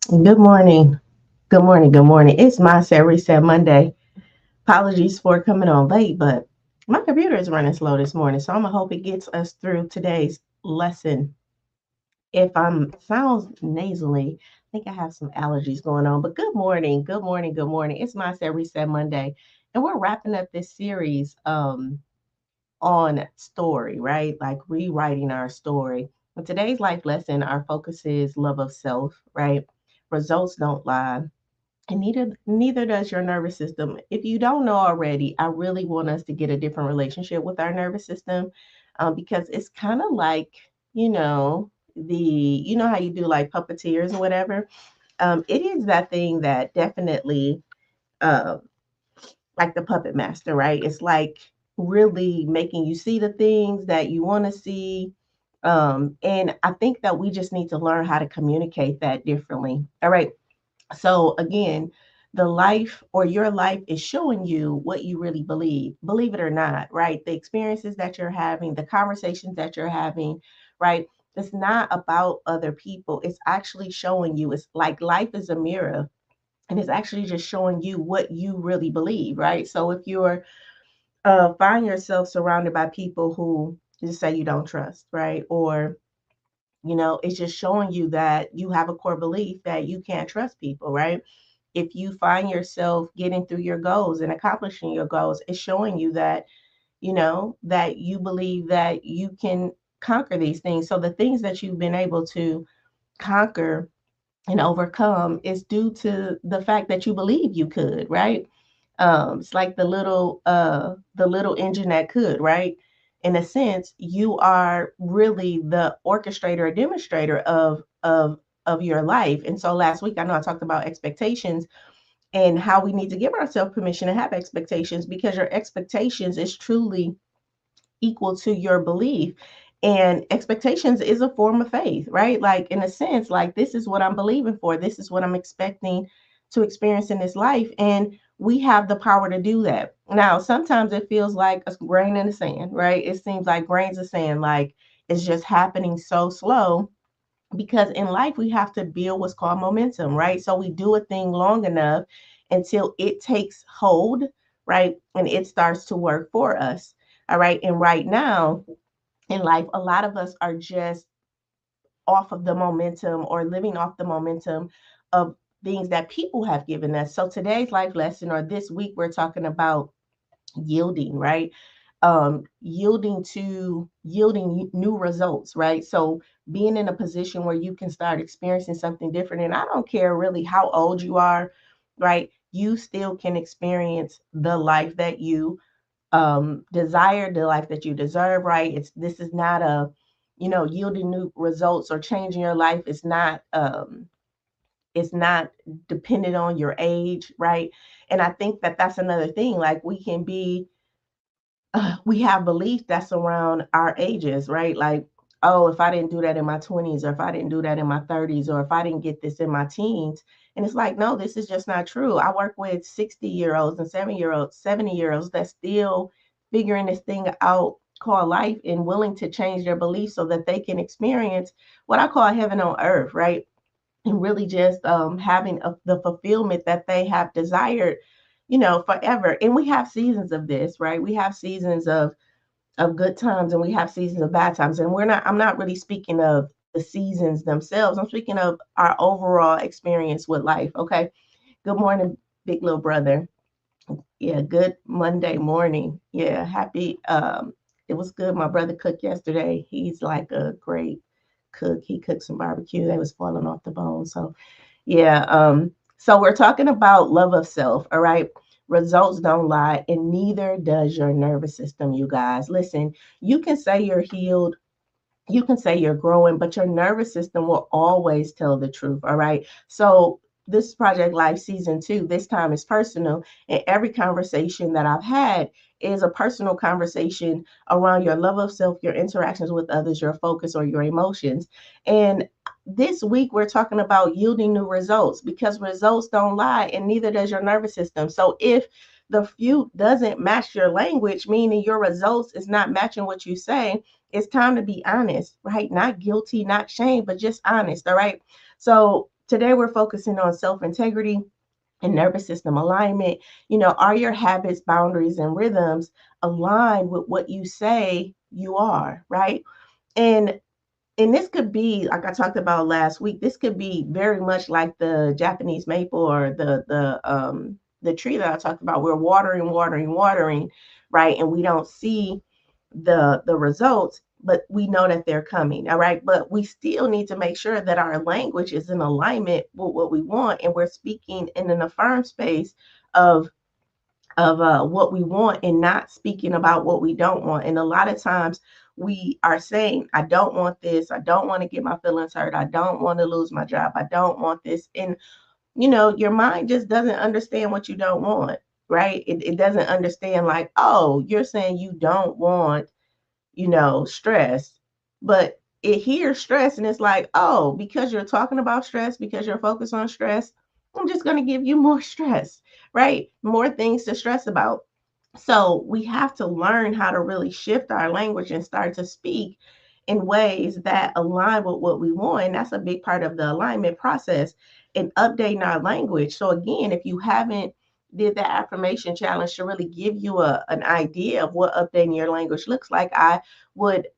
Good morning. Good morning. Good morning. It's my set reset Monday. Apologies for coming on late, but my computer is running slow this morning, so I'm gonna hope it gets us through today's lesson. If I'm sounds nasally, I think I have some allergies going on. But good morning. Good morning. Good morning. It's my set reset Monday, and we're wrapping up this series on story, right? Like rewriting our story. In today's life lesson, our focus is love of self, right? Results don't lie, and neither does your nervous system. If you don't know already, I really want us to get a different relationship with our nervous system, because it's kind of like, you know how you do like puppeteers or whatever. It is that thing that definitely, uh, like the puppet master, right? It's like really making you see the things that you want to see. And I think that we just need to learn how to communicate that differently. All right. So again, the life or your life is showing you what you really believe it or not, right? The experiences that you're having, the conversations that you're having, right? It's not about other people. It's actually showing you. It's like life is a mirror, and it's actually just showing you what you really believe, right? So if you're find yourself surrounded by people who just say you don't trust, right? Or it's just showing you that you have a core belief that you can't trust people, right? If you find yourself getting through your goals and accomplishing your goals, it's showing you that, that you believe that you can conquer these things. So the things that you've been able to conquer and overcome is due to the fact that you believe you could, right? It's like the little engine that could, right? In a sense, you are really the orchestrator or demonstrator of your life. And so last week, I know I talked about expectations and how we need to give ourselves permission to have expectations, because your expectations is truly equal to your belief. And expectations is a form of faith, right? Like, in a sense, like, this is what I'm believing for, this is what I'm expecting to experience in this life. And we have the power to do that. Now, sometimes it feels like a grain in the sand, right? It seems like grains of sand, like it's just happening so slow, because in life we have to build what's called momentum, right? So we do a thing long enough until it takes hold, right? And it starts to work for us. All right. And right now in life, a lot of us are just off of the momentum or living off the momentum of things that people have given us. So today's life lesson, or this week, we're talking about yielding, right? Yielding new results, right? So being in a position where you can start experiencing something different. And I don't care really how old you are, right? You still can experience the life that you desire, the life that you deserve, right? This is not a, yielding new results or changing your life. It's not dependent on your age, right? And I think that that's another thing. Like, we have beliefs that's around our ages, right? Like, oh, if I didn't do that in my 20s, or if I didn't do that in my 30s, or if I didn't get this in my teens. And it's like, no, this is just not true. I work with 60-year-olds and 7-year-olds, 70-year-olds that's still figuring this thing out called life, and willing to change their beliefs so that they can experience what I call heaven on earth, right? And really just having the fulfillment that they have desired, forever. And we have seasons of this, right? We have seasons of good times, and we have seasons of bad times. And I'm not really speaking of the seasons themselves. I'm speaking of our overall experience with life. Okay. Good morning, big little brother. Yeah, good Monday morning. Yeah, happy. It was good. My brother cooked yesterday. He's like a great cook. He cooked some barbecue. They was falling off the bone. So yeah. So we're talking about love of self. All right. Results don't lie, and neither does your nervous system, you guys. Listen, you can say you're healed, you can say you're growing, but your nervous system will always tell the truth. All right. So this Project Life season 2, this time is personal. And every conversation that I've had is a personal conversation around your love of self, your interactions with others, your focus, or your emotions. And this week, we're talking about yielding new results, because results don't lie, and neither does your nervous system. So if the fruit doesn't match your language, meaning your results is not matching what you say, it's time to be honest, right? Not guilty, not shame, but just honest. All right. So Today, we're focusing on self integrity and nervous system alignment. Are your habits, boundaries, and rhythms aligned with what you say you are, right? And and this could be like I talked about last week. This could be very much like the Japanese maple or the tree that I talked about. We're watering, watering, watering, right? And we don't see the results, but we know that they're coming. All right. But we still need to make sure that our language is in alignment with what we want, and we're speaking in an affirmed space of what we want and not speaking about what we don't want. And a lot of times we are saying, I don't want this. I don't want to get my feelings hurt. I don't want to lose my job. I don't want this. And, your mind just doesn't understand what you don't want, right? It doesn't understand, like, oh, you're saying you don't want, stress, but it hears stress and it's like, oh, because you're talking about stress, because you're focused on stress, I'm just going to give you more stress, right? More things to stress about. So we have to learn how to really shift our language and start to speak in ways that align with what we want. And that's a big part of the alignment process and updating our language. So again, if you haven't did that affirmation challenge to really give you an idea of what updating your language looks like, I would,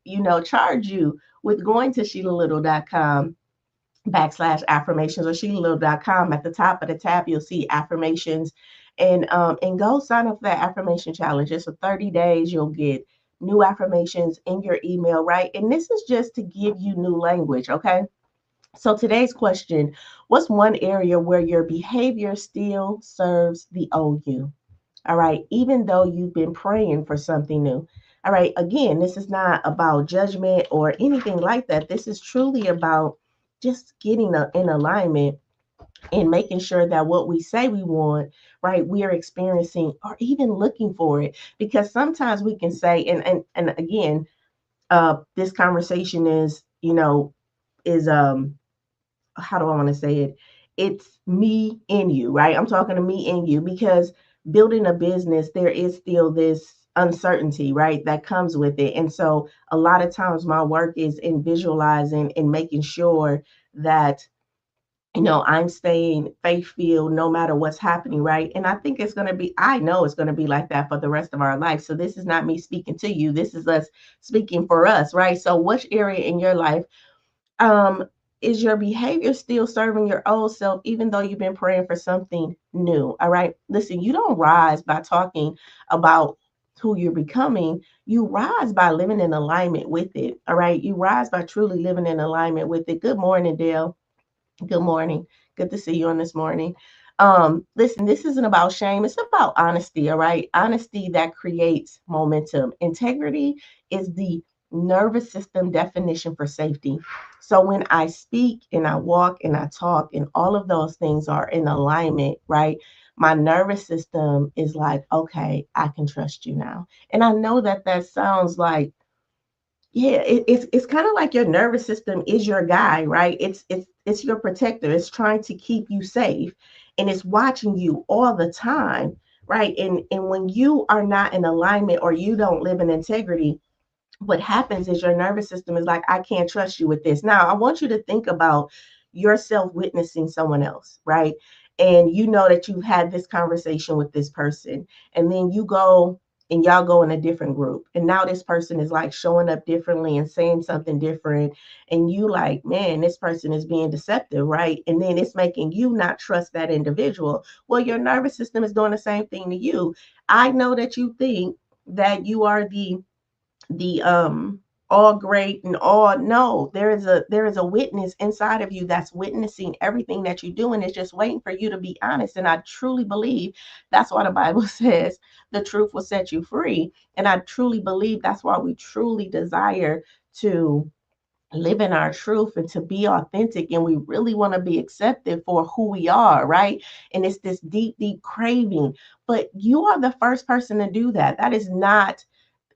charge you with going to SheilaLittle.com/affirmations or SheilaLittle.com. At the top of the tab, you'll see affirmations, and go sign up for that affirmation challenge. It's for 30 days. You'll get new affirmations in your email, right? And this is just to give you new language, okay? So today's question, what's one area where your behavior still serves the old you? All right, even though you've been praying for something new. All right, again, this is not about judgment or anything like that. This is truly about just getting in alignment and making sure that what we say we want, right, we are experiencing or even looking for it. Because sometimes we can say, and again, this conversation is, is how do I want to say it? It's me and you, right? I'm talking to me and you because building a business, there is still this uncertainty, right? That comes with it. And so a lot of times my work is in visualizing and making sure that, I'm staying faith filled no matter what's happening, right? And I think it's going to be, I know it's going to be like that for the rest of our life. So this is not me speaking to you. This is us speaking for us, right? So which area in your life um, is your behavior still serving your old self, even though you've been praying for something new? All right. Listen, you don't rise by talking about who you're becoming. You rise by living in alignment with it. All right. You rise by truly living in alignment with it. Good morning, Dale. Good morning. Good to see you on this morning. Listen, this isn't about shame. It's about honesty, all right? Honesty that creates momentum. Integrity is the nervous system definition for safety. So when I speak and I walk and I talk and all of those things are in alignment, right? My nervous system is like, okay, I can trust you now. And I know that that sounds like, yeah, it's kind of like your nervous system is your guy, right? It's your protector. It's trying to keep you safe, and it's watching you all the time, right? And when you are not in alignment or you don't live in integrity, what happens is your nervous system is like, I can't trust you with this. Now, I want you to think about yourself witnessing someone else, right? And you know that you've had this conversation with this person, and then you go and y'all go in a different group. And now this person is like showing up differently and saying something different. And you like, man, this person is being deceptive, right? And then it's making you not trust that individual. Well, your nervous system is doing the same thing to you. I know that you think that you are the all great and all, no, there is a witness inside of you that's witnessing everything that you do, and it's just waiting for you to be honest. And I truly believe that's why the Bible says the truth will set you free. And I truly believe that's why we truly desire to live in our truth and to be authentic, and we really want to be accepted for who we are, right? And it's this deep deep craving, but you are the first person to do that. That is not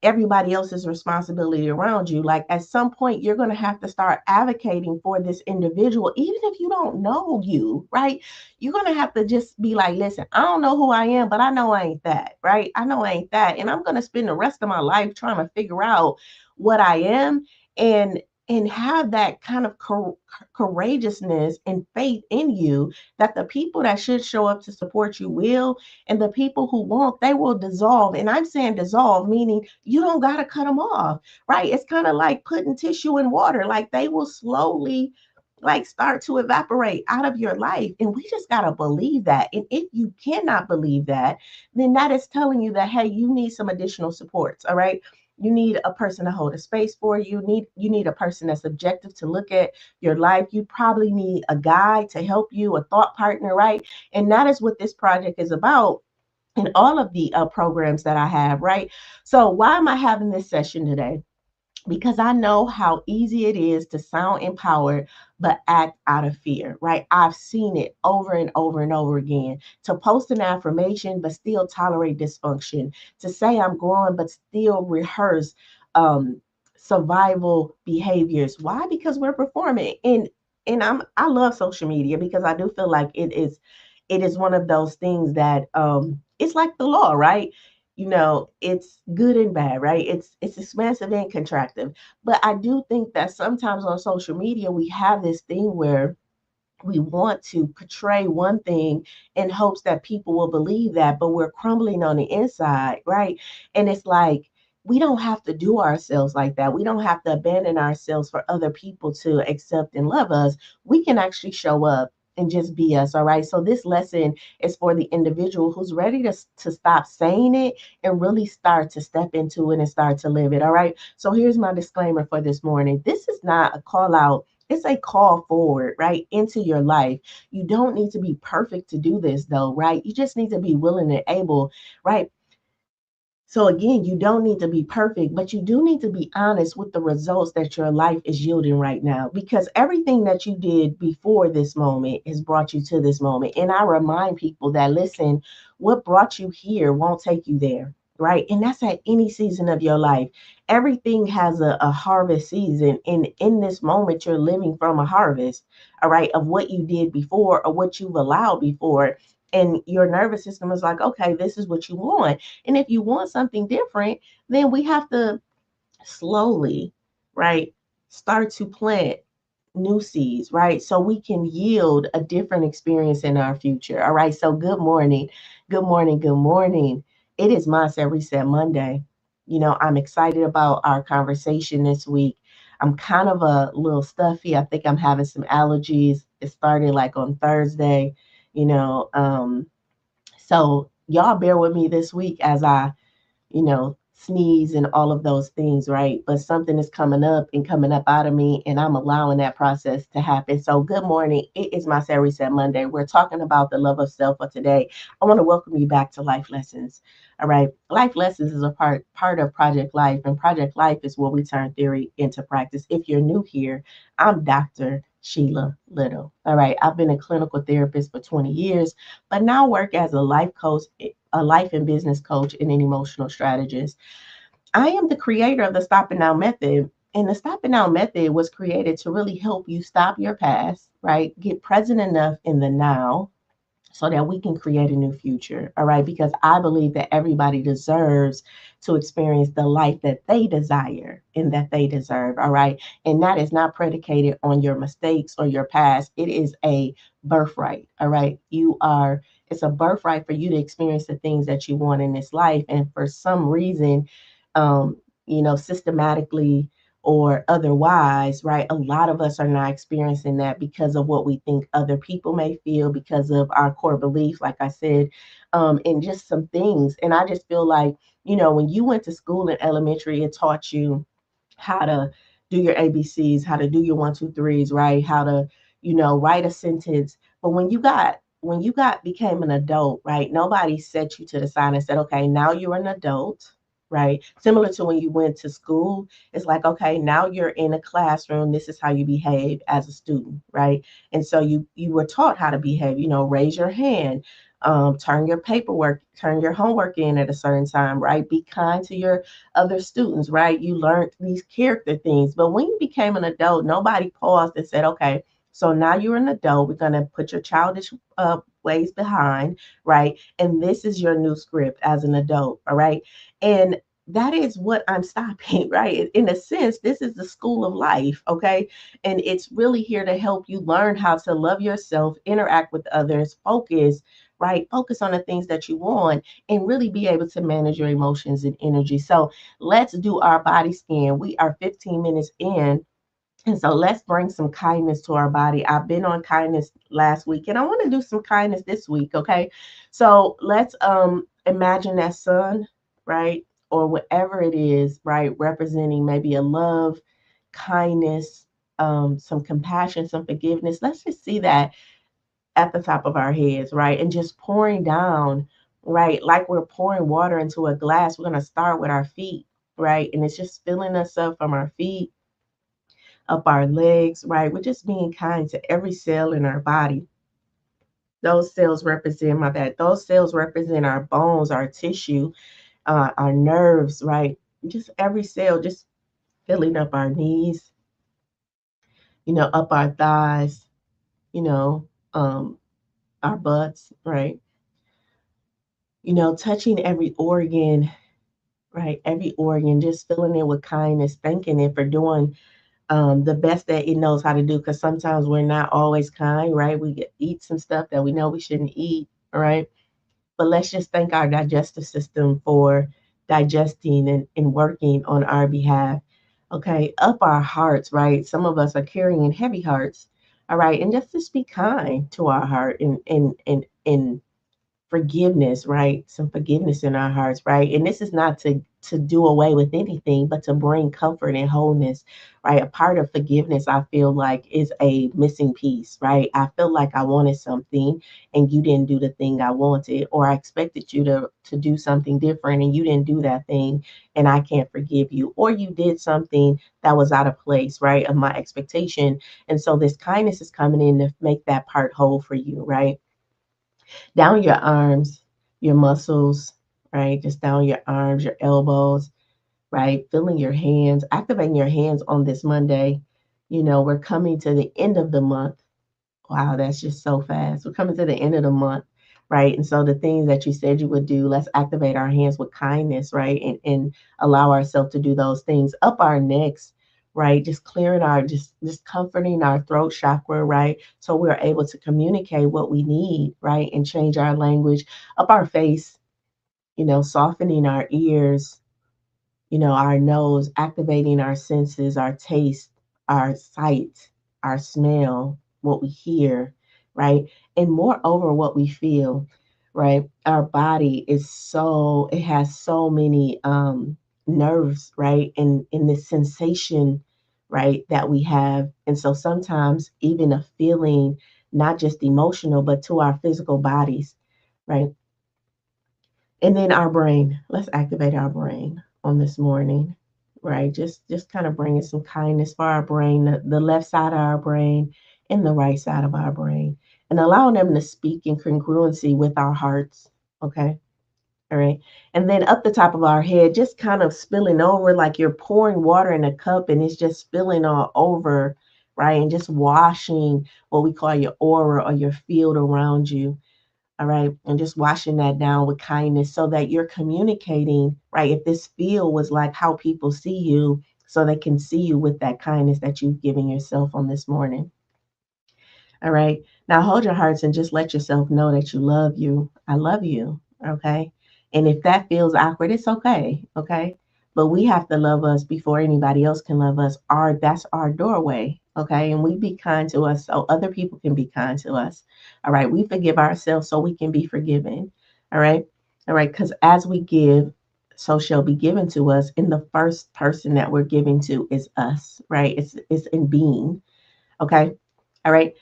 everybody else's responsibility around you. Like at some point, you're going to have to start advocating for this individual, even if you don't know you, right? You're going to have to just be like, listen, I don't know who I am, but I know I ain't that, right? I know I ain't that. And I'm going to spend the rest of my life trying to figure out what I am. And and have that kind of courageousness and faith in you that the people that should show up to support you will, and the people who won't, they will dissolve. And I'm saying dissolve, meaning you don't got to cut them off, right? It's kind of like putting tissue in water, like they will slowly like start to evaporate out of your life. And we just got to believe that. And if you cannot believe that, then that is telling you that, hey, you need some additional supports. All right. You need a person to hold a space for you. You need a person that's objective to look at your life. You probably need a guide to help you, a thought partner, right? And that is what this project is about in all of the programs that I have, right? So why am I having this session today? Because I know how easy it is to sound empowered but act out of fear, right? I've seen it over and over and over again. To post an affirmation but still tolerate dysfunction, to say I'm growing but still rehearse um, survival behaviors. Why? Because we're performing. And I love social media because I do feel like it is one of those things that it's like the law, right? It's good and bad, right? It's expansive and contractive. But I do think that sometimes on social media we have this thing where we want to portray one thing in hopes that people will believe that, but we're crumbling on the inside, right? And it's like we don't have to do ourselves like that. We don't have to abandon ourselves for other people to accept and love us. We can actually show up and just be us, all right? So this lesson is for the individual who's ready to stop saying it and really start to step into it and start to live it, all right? So here's my disclaimer for this morning. This is not a call out, it's a call forward, right, into your life. You don't need to be perfect to do this, though, right? You just need to be willing and able, right? So again, you don't need to be perfect, but you do need to be honest with the results that your life is yielding right now, because everything that you did before this moment has brought you to this moment. And I remind people that, listen, what brought you here won't take you there, right? And that's at any season of your life. Everything has a harvest season. And in this moment, you're living from a harvest, all right, of what you did before or what you've allowed before. And your nervous system is like, okay, this is what you want. And if you want something different, then we have to slowly, right, start to plant new seeds, right? So we can yield a different experience in our future. All right. So good morning. Good morning. Good morning. It is Mindset Reset Monday. I'm excited about our conversation this week. I'm kind of a little stuffy. I think I'm having some allergies. It started like on Thursday, you know. So y'all bear with me this week as I sneeze and all of those things, right? But something is coming up and coming up out of me, and I'm allowing that process to happen. So, good morning. It is my Set Reset Monday. We're talking about the love of self for today. I want to welcome you back to Life Lessons. All right. Life Lessons is a part of Project Life, and Project Life is where we turn theory into practice. If you're new here, I'm Dr. Sheila Little. All right. I've been a clinical therapist for 20 years, but now work as a life and business coach, and an emotional strategist. I am the creator of the Stop and Now method. And the Stop and Now method was created to really help you stop your past, right? Get present enough in the now so that we can create a new future. All right. Because I believe that everybody deserves to experience the life that they desire and that they deserve. All right. And that is not predicated on your mistakes or your past. It is a birthright. All right. It's a birthright for you to experience the things that you want in this life. And for some reason, systematically or otherwise, right? A lot of us are not experiencing that because of what we think other people may feel, because of our core beliefs, like I said, and just some things. And I just feel like, when you went to school in elementary, it taught you how to do your ABCs, how to do your one, two, threes, right? How to, write a sentence. But when you got became an adult, right? Nobody set you to the side and said, okay, now you're an adult, right? Similar to when you went to school, it's like, okay, now you're in a classroom. This is how you behave as a student, right? And so you were taught how to behave, raise your hand, turn your homework in at a certain time, right? Be kind to your other students, right? You learned these character things. But when you became an adult, nobody paused and said, okay, so now you're an adult. We're going to put your childish ways behind, right? And this is your new script as an adult, all right? And that is what I'm stopping, right? In a sense, this is the school of life, okay? And it's really here to help you learn how to love yourself, interact with others, focus, right? Focus on the things that you want and really be able to manage your emotions and energy. So let's do our body scan. We are 15 minutes in. And so let's bring some kindness to our body. I've been on kindness last week and I want to do some kindness this week, okay? So let's imagine that sun, right? Or whatever it is, right? Representing maybe a love, kindness, some compassion, some forgiveness. Let's just see that at the top of our heads, right? And just pouring down, right? Like we're pouring water into a glass. We're going to start with our feet, right? And it's just filling us up from our feet up our legs, right? We're just being kind to every cell in our body. Those cells represent my bad. Those cells represent our bones, our tissue, our nerves, right? Just every cell, just filling up our knees, up our thighs, you know, um, our butts, right? Touching every organ, right? Every organ, just filling it with kindness, thanking it for doing the best that it knows how to do. Because sometimes we're not always kind, right? Eat some stuff that we know we shouldn't eat, right? But let's just thank our digestive system for digesting and working on our behalf. Okay, up our hearts, right? Some of us are carrying heavy hearts, all right, and just be kind to our heart and forgiveness, right? Some forgiveness in our hearts, right? And this is not to do away with anything, but to bring comfort and wholeness, right? A part of forgiveness, I feel like, is a missing piece, right? I feel like I wanted something and you didn't do the thing I wanted, or I expected you to do something different and you didn't do that thing, and I can't forgive you, or you did something that was out of place, right? Of my expectation, and so this kindness is coming in to make that part whole for you, right? Down your arms, your muscles, right? Just down your arms, your elbows, right? Feeling your hands, activating your hands on this Monday. We're coming to the end of the month. Wow, that's just so fast. We're coming to the end of the month, right? And so the things that you said you would do, let's activate our hands with kindness, right? And allow ourselves to do those things up our necks, right? Just clearing our just comforting our throat chakra, right? So we're able to communicate what we need, right? And change our language up our face, softening our ears, our nose, activating our senses, our taste, our sight, our smell, what we hear, right? And moreover, what we feel, right? Our body it has so many nerves, right? And in this sensation, right, that we have. And so sometimes even a feeling, not just emotional, but to our physical bodies, right? And then our brain. Let's activate our brain on this morning, right? Just kind of bringing some kindness for our brain, the left side of our brain and the right side of our brain, and allowing them to speak in congruency with our hearts. Okay. All right. And then up the top of our head, just kind of spilling over like you're pouring water in a cup and it's just spilling all over, right? And just washing what we call your aura or your field around you, all right. And just washing that down with kindness so that you're communicating, right? If this feel was like how people see you, so they can see you with that kindness that you've given yourself on this morning. All right. Now hold your hearts and just let yourself know that you love you. I love you. Okay. And if that feels awkward, it's okay. Okay. But we have to love us before anybody else can love us. That's our doorway. Okay. And we be kind to us so other people can be kind to us. All right. We forgive ourselves so we can be forgiven. All right. All right. Because as we give, so shall be given to us. And the first person that we're giving to is us, right? It's in being. Okay. All right.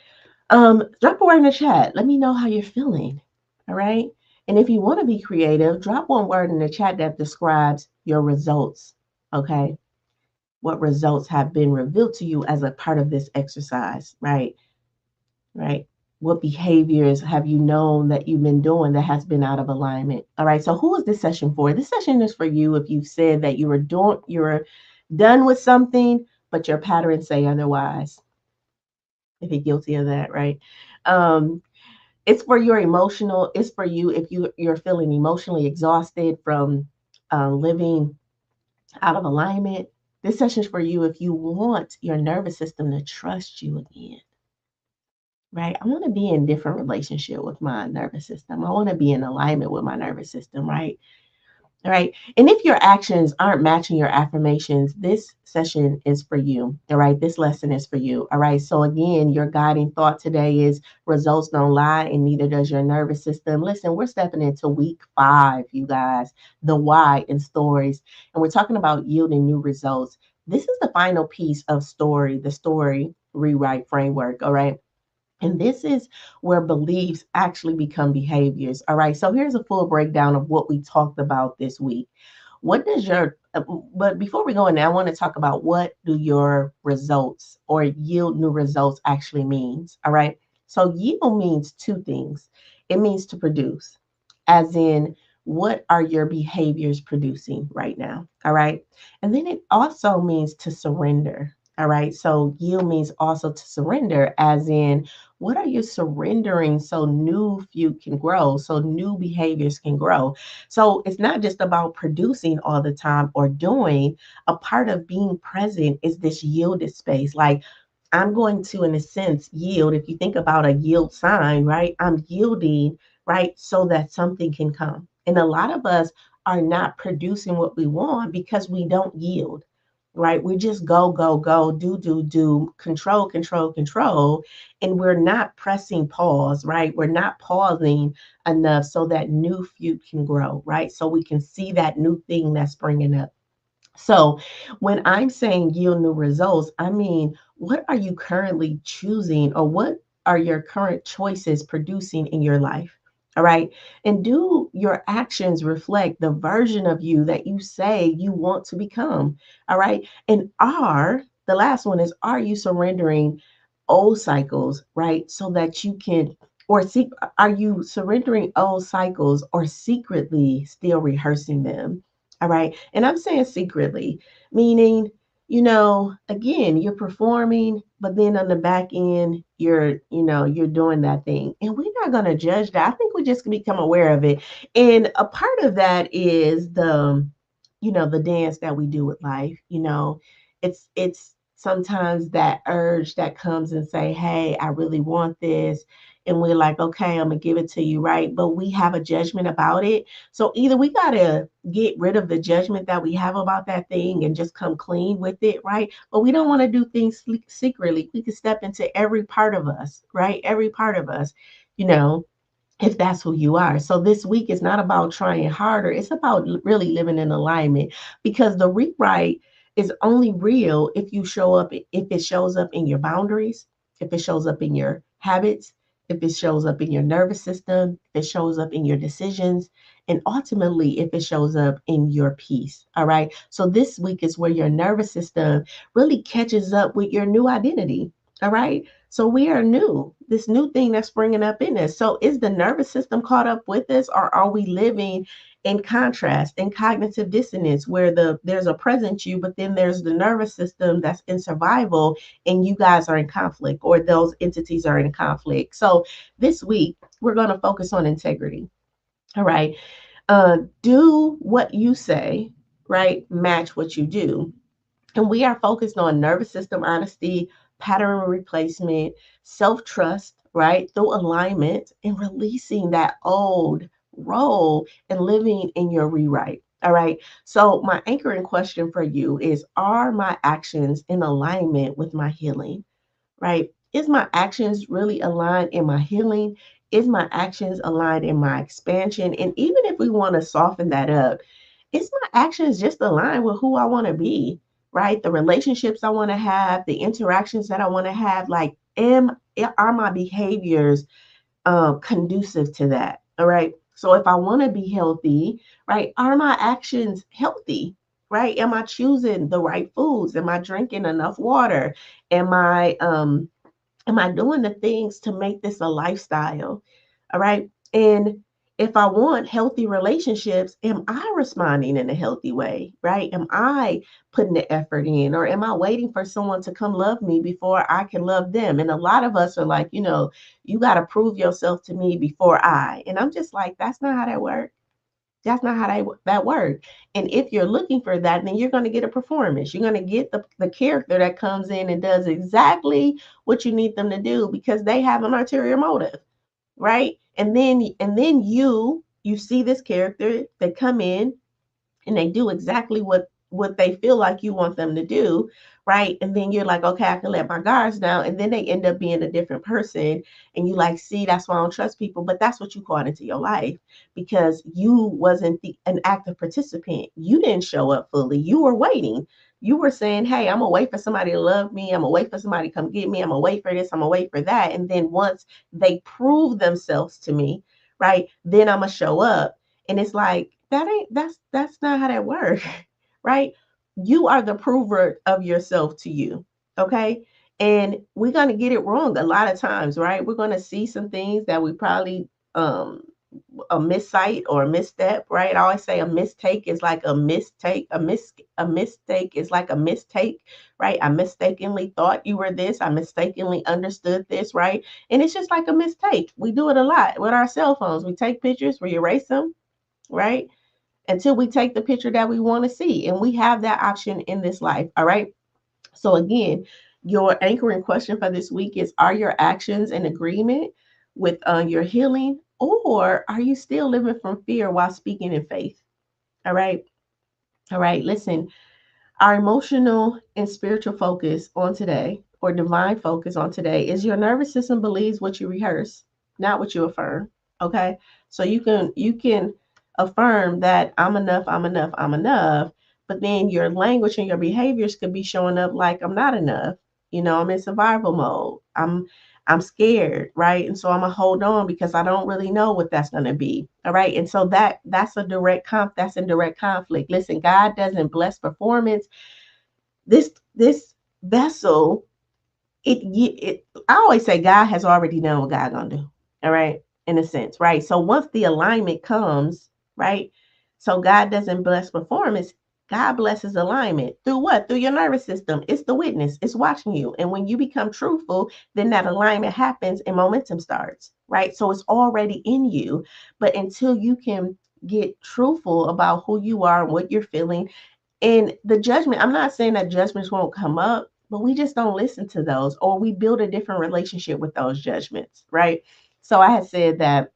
Drop a word in the chat. Let me know how you're feeling. All right. And if you want to be creative, drop one word in the chat that describes your results. Okay. What results have been revealed to you as a part of this exercise, right? Right. What behaviors have you known that you've been doing that has been out of alignment? All right. So who is this session for? This session is for you if you've said that you're done with something, but your patterns say otherwise. If you're guilty of that, right? Um, it's for your emotional, it's for you if you're feeling emotionally exhausted from living, out of alignment, this session is for you if you want your nervous system to trust you again, right? I want to be in different relationship with my nervous system. I want to be in alignment with my nervous system, right? All right. And if your actions aren't matching your affirmations, this session is for you. All right. This lesson is for you. All right. So, again, your guiding thought today is results don't lie, and neither does your nervous system. Listen, we're stepping into week 5, you guys, the why in stories. And we're talking about yielding new results. This is the final piece of the story rewrite framework. All right. And this is where beliefs actually become behaviors. All right. So here's a full breakdown of what we talked about this week. What does your, but before we go in there, I want to talk about what do your results or yield new results actually means. All right. So yield means two things. It means to produce, as in, what are your behaviors producing right now? All right. And then it also means to surrender. All right. So yield means also to surrender, as in, what are you surrendering so new fuel can grow, so new behaviors can grow? So it's not just about producing all the time or doing. A part of being present is this yielded space. Like, I'm going to, in a sense, yield. If you think about a yield sign, right? I'm yielding, right? So that something can come. And a lot of us are not producing what we want because we don't yield, right? We just go, go, go, do, control, control, control. And we're not pressing pause, right? We're not pausing enough so that new fruit can grow, right? So we can see that new thing that's springing up. So when I'm saying yield new results, I mean, what are you currently choosing, or what are your current choices producing in your life? All right. And do your actions reflect the version of you that you say you want to become? All right. And the last one is, are you surrendering old cycles, right? So that you can, or seek, are you surrendering old cycles or secretly still rehearsing them? All right. And I'm saying secretly, meaning, again, you're performing, but then on the back end, you're doing that thing. And we're not going to judge that. I think we just become aware of it. And a part of that is the dance that we do with life. It's sometimes that urge that comes and say, hey, I really want this. And we're like, okay, I'm gonna give it to you, right? But we have a judgment about it. So either we gotta get rid of the judgment that we have about that thing and just come clean with it, right? But we don't want to do things secretly. We can step into every part of us, right? Every part of us, you know, if that's who you are. So this week is not about trying harder. It's about really living in alignment, because the rewrite is only real if it shows up in your boundaries, if it shows up in your habits, if it shows up in your nervous system, if it shows up in your decisions, and ultimately if it shows up in your peace. All right. So this week is where your nervous system really catches up with your new identity. All right. So we are new, this new thing that's springing up in us. So is the nervous system caught up with us, or are we living in contrast, in cognitive dissonance, where there's a present you, but then there's the nervous system that's in survival, and you guys are in conflict, or those entities are in conflict. So this week we're going to focus on integrity. All right. Do what you say, right? Match what you do. And we are focused on nervous system honesty, pattern replacement, self trust, right? Through alignment and releasing that old role and living in your rewrite. All right. So, my anchoring question for you is, are my actions in alignment with my healing? Right? Is my actions really aligned in my healing? Is my actions aligned in my expansion? And even if we want to soften that up, is my actions just aligned with who I want to be, right? The relationships I want to have, the interactions that I want to have, like, are my behaviors conducive to that? All right. So if I want to be healthy, right, are my actions healthy? Right? Am I choosing the right foods? Am I drinking enough water? Am I am I doing the things to make this a lifestyle? All right. And if I want healthy relationships, am I responding in a healthy way? Right? Am I putting the effort in, or am I waiting for someone to come love me before I can love them? And a lot of us are like, you got to prove yourself to me before I. And I'm just like, that's not how that works. That's not how that works. And if you're looking for that, then you're going to get a performance. You're going to get the character that comes in and does exactly what you need them to do because they have an ulterior motive, right? And then you see this character, they come in and they do exactly what they feel like you want them to do, right? And then you're like, okay, I can let my guards down, and then they end up being a different person, and you like, see, that's why I don't trust people. But that's what you called into your life because you wasn't an active participant. You didn't show up fully. You were waiting. You were saying, hey, I'm gonna wait for somebody to love me. I'm gonna wait for somebody to come get me. I'm gonna wait for this. I'm gonna wait for that. And then once they prove themselves to me, right, then I'm gonna show up. And it's like that's not how that works, right? You are the prover of yourself to you, okay? And we're gonna get it wrong a lot of times, right? We're gonna see some things that we probably um a missight or a misstep, right? I always say a mistake is like a mistake, a mistake is like a mistake, right? I mistakenly thought you were this, I mistakenly understood this, right? And it's just like a mistake. We do it a lot with our cell phones. We take pictures, we erase them, right? Until we take the picture that we want to see. And we have that option in this life. All right. So, again, your anchoring question for this week is: are your actions in agreement with your healing, or are you still living from fear while speaking in faith? All right. All right. Listen, our emotional and spiritual focus on today, or divine focus on today, is your nervous system believes what you rehearse, not what you affirm. Okay, so you can affirm that I'm enough, I'm enough, I'm enough, but then your language and your behaviors could be showing up like I'm not enough. I'm in survival mode. I'm scared, right? And so I'm gonna hold on because I don't really know what that's gonna be. All right. And so that's in direct conflict. Listen, God doesn't bless performance. This vessel, I always say God has already done what God gonna do. All right, in a sense, right? So once the alignment comes, right? So God doesn't bless performance. God blesses alignment through what? Through your nervous system. It's the witness. It's watching you. And when you become truthful, then that alignment happens and momentum starts, right? So it's already in you. But until you can get truthful about who you are and what you're feeling, and the judgment, I'm not saying that judgments won't come up, but we just don't listen to those, or we build a different relationship with those judgments, right? So I had said that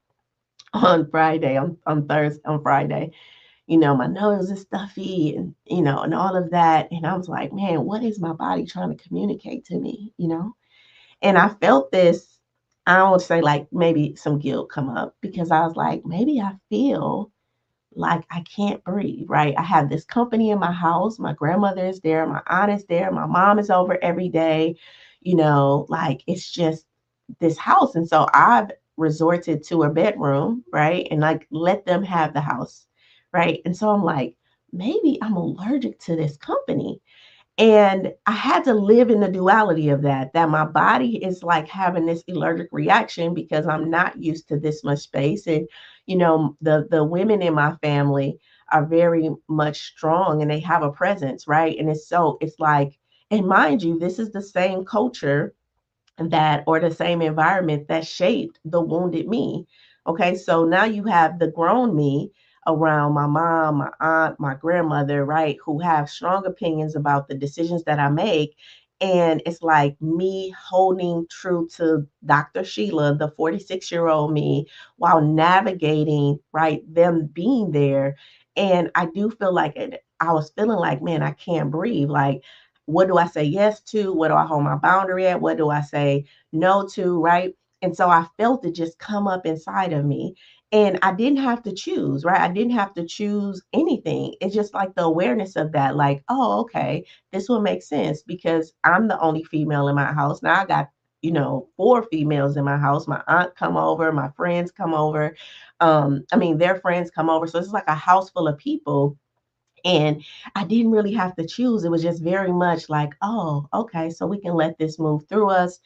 on Friday, on Thursday, on Friday, my nose is stuffy and, and all of that. And I was like, man, what is my body trying to communicate to me? And I felt this, I would say like maybe some guilt come up because I was like, maybe I feel like I can't breathe, right? I have this company in my house. My grandmother is there, my aunt is there, my mom is over every day. Like it's just this house. And so I've resorted to a bedroom, right? And like let them have the house, right? And so I'm like, maybe I'm allergic to this company. And I had to live in the duality of that my body is like having this allergic reaction because I'm not used to this much space. And, the women in my family are very much strong and they have a presence, right? And it's like, and mind you, this is the same culture that, or the same environment that shaped the wounded me. Okay, so now you have the grown me around my mom, my aunt, my grandmother, right, who have strong opinions about the decisions that I make. And it's like me holding true to Dr. Sheila, the 46-year-old me, while navigating, right, them being there. And I do feel like I was feeling like, man, I can't breathe. Like, what do I say yes to? What do I hold my boundary at? What do I say no to? Right. And so I felt it just come up inside of me. And I didn't have to choose, right? I didn't have to choose anything. It's just like the awareness of that, like, oh, okay, this will make sense because I'm the only female in my house. Now I got, four females in my house. My aunt come over, my friends come over. Their friends come over. So it's like a house full of people, and I didn't really have to choose. It was just very much like, oh, okay, so we can let this move through us.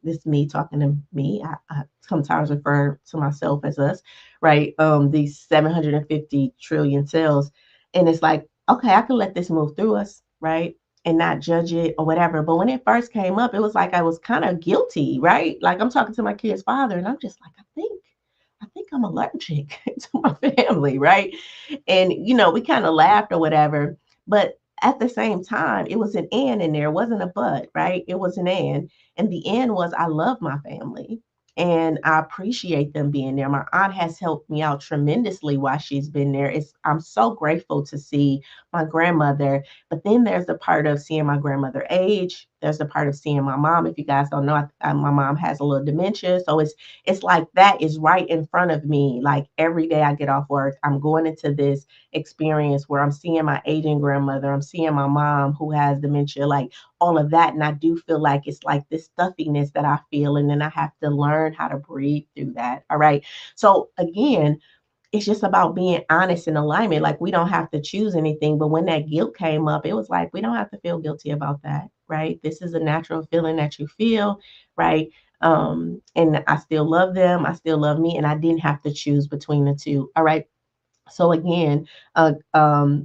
This is me talking to me. I sometimes refer to myself as us, right? These 750 trillion cells. And it's like, okay, I can let this move through us, right? And not judge it or whatever. But when it first came up, it was like I was kind of guilty, right? Like I'm talking to my kid's father, and I'm just like, I think think I'm allergic to my family, right? And, we kind of laughed or whatever. But at the same time, it was an and in there. It wasn't a but, right? It was an and. And the and was I love my family and I appreciate them being there. My aunt has helped me out tremendously while she's been there. I'm so grateful to see my grandmother. But then there's the part of seeing my grandmother age. There's the part of seeing my mom. If you guys don't know, my mom has a little dementia, so it's like that is right in front of me. Like every day I get off work, I'm going into this experience where I'm seeing my aging grandmother. I'm seeing my mom who has dementia. Like all of that. And I do feel like it's like this stuffiness that I feel. And then I have to learn how to breathe through that. All right. So again, it's just about being honest and alignment. Like we don't have to choose anything. But when that guilt came up, it was like, we don't have to feel guilty about that. Right. This is a natural feeling that you feel. Right. And I still love them. I still love me. And I didn't have to choose between the two. All right. So again, the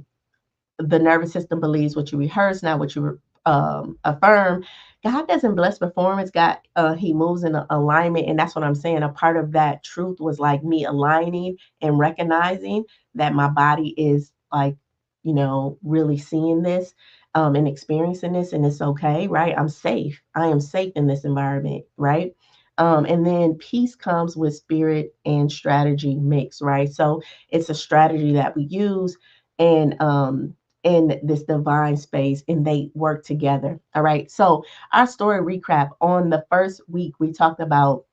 nervous system believes what you rehearse, not what you affirm. God doesn't bless performance. God, He moves in alignment, and that's what I'm saying. A part of that truth was like me aligning and recognizing that my body is like, really seeing this and experiencing this, and it's okay, right? I'm safe. I am safe in this environment, right? And then peace comes with spirit and strategy mix, right? So it's a strategy that we use, and in this divine space, and they work together. All right. So our story recap, on the first week, we talked about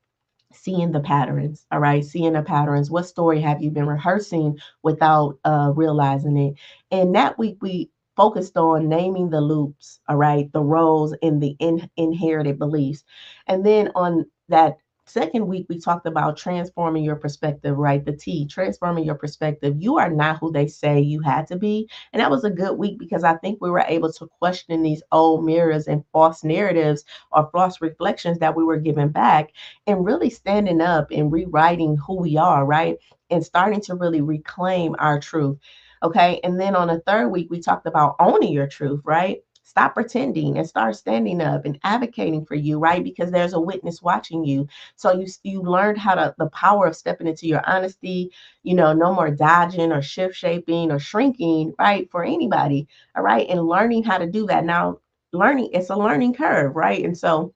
seeing the patterns. All right. Seeing the patterns. What story have you been rehearsing without realizing it? And that week we focused on naming the loops. All right. The roles and the inherited beliefs. And then on that second week, we talked about transforming your perspective, right? The T, transforming your perspective. You are not who they say you had to be. And that was a good week because I think we were able to question these old mirrors and false narratives or false reflections that we were given back, and really standing up and rewriting who we are, right? And starting to really reclaim our truth. Okay. And then on the third week, we talked about owning your truth, right? Stop pretending and start standing up and advocating for you, right? Because there's a witness watching you. So you learned how to the power of stepping into your honesty, no more dodging or shift shaping or shrinking, right? For anybody. All right. And learning how to do that. Now, learning, it's a learning curve, right? And so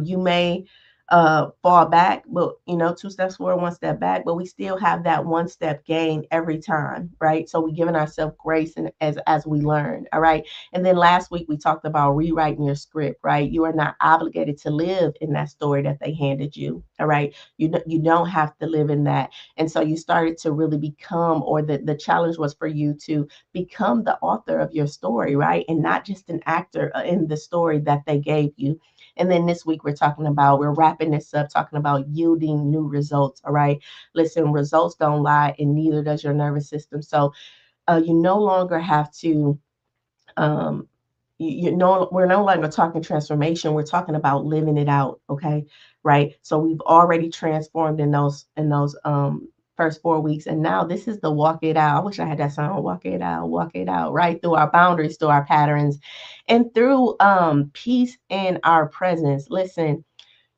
you may fall back, but two steps forward, one step back, but we still have that one step gain every time, right? So we're giving ourselves grace and as we learn, all right? And then last week we talked about rewriting your script, right? You are not obligated to live in that story that they handed you, all right? You don't have to live in that. And so you started to really become, or the challenge was for you to become the author of your story, right? And not just an actor in the story that they gave you. And then this week we're wrapping this up, talking about yielding new results. All right. Listen, results don't lie, and neither does your nervous system. So you no longer have to um we're no longer talking transformation, we're talking about living it out. Okay. Right. So we've already transformed in those first 4 weeks, and now this is the walk it out. I wish I had that song, walk it out, right? Through our boundaries, through our patterns, and through peace in our presence. Listen,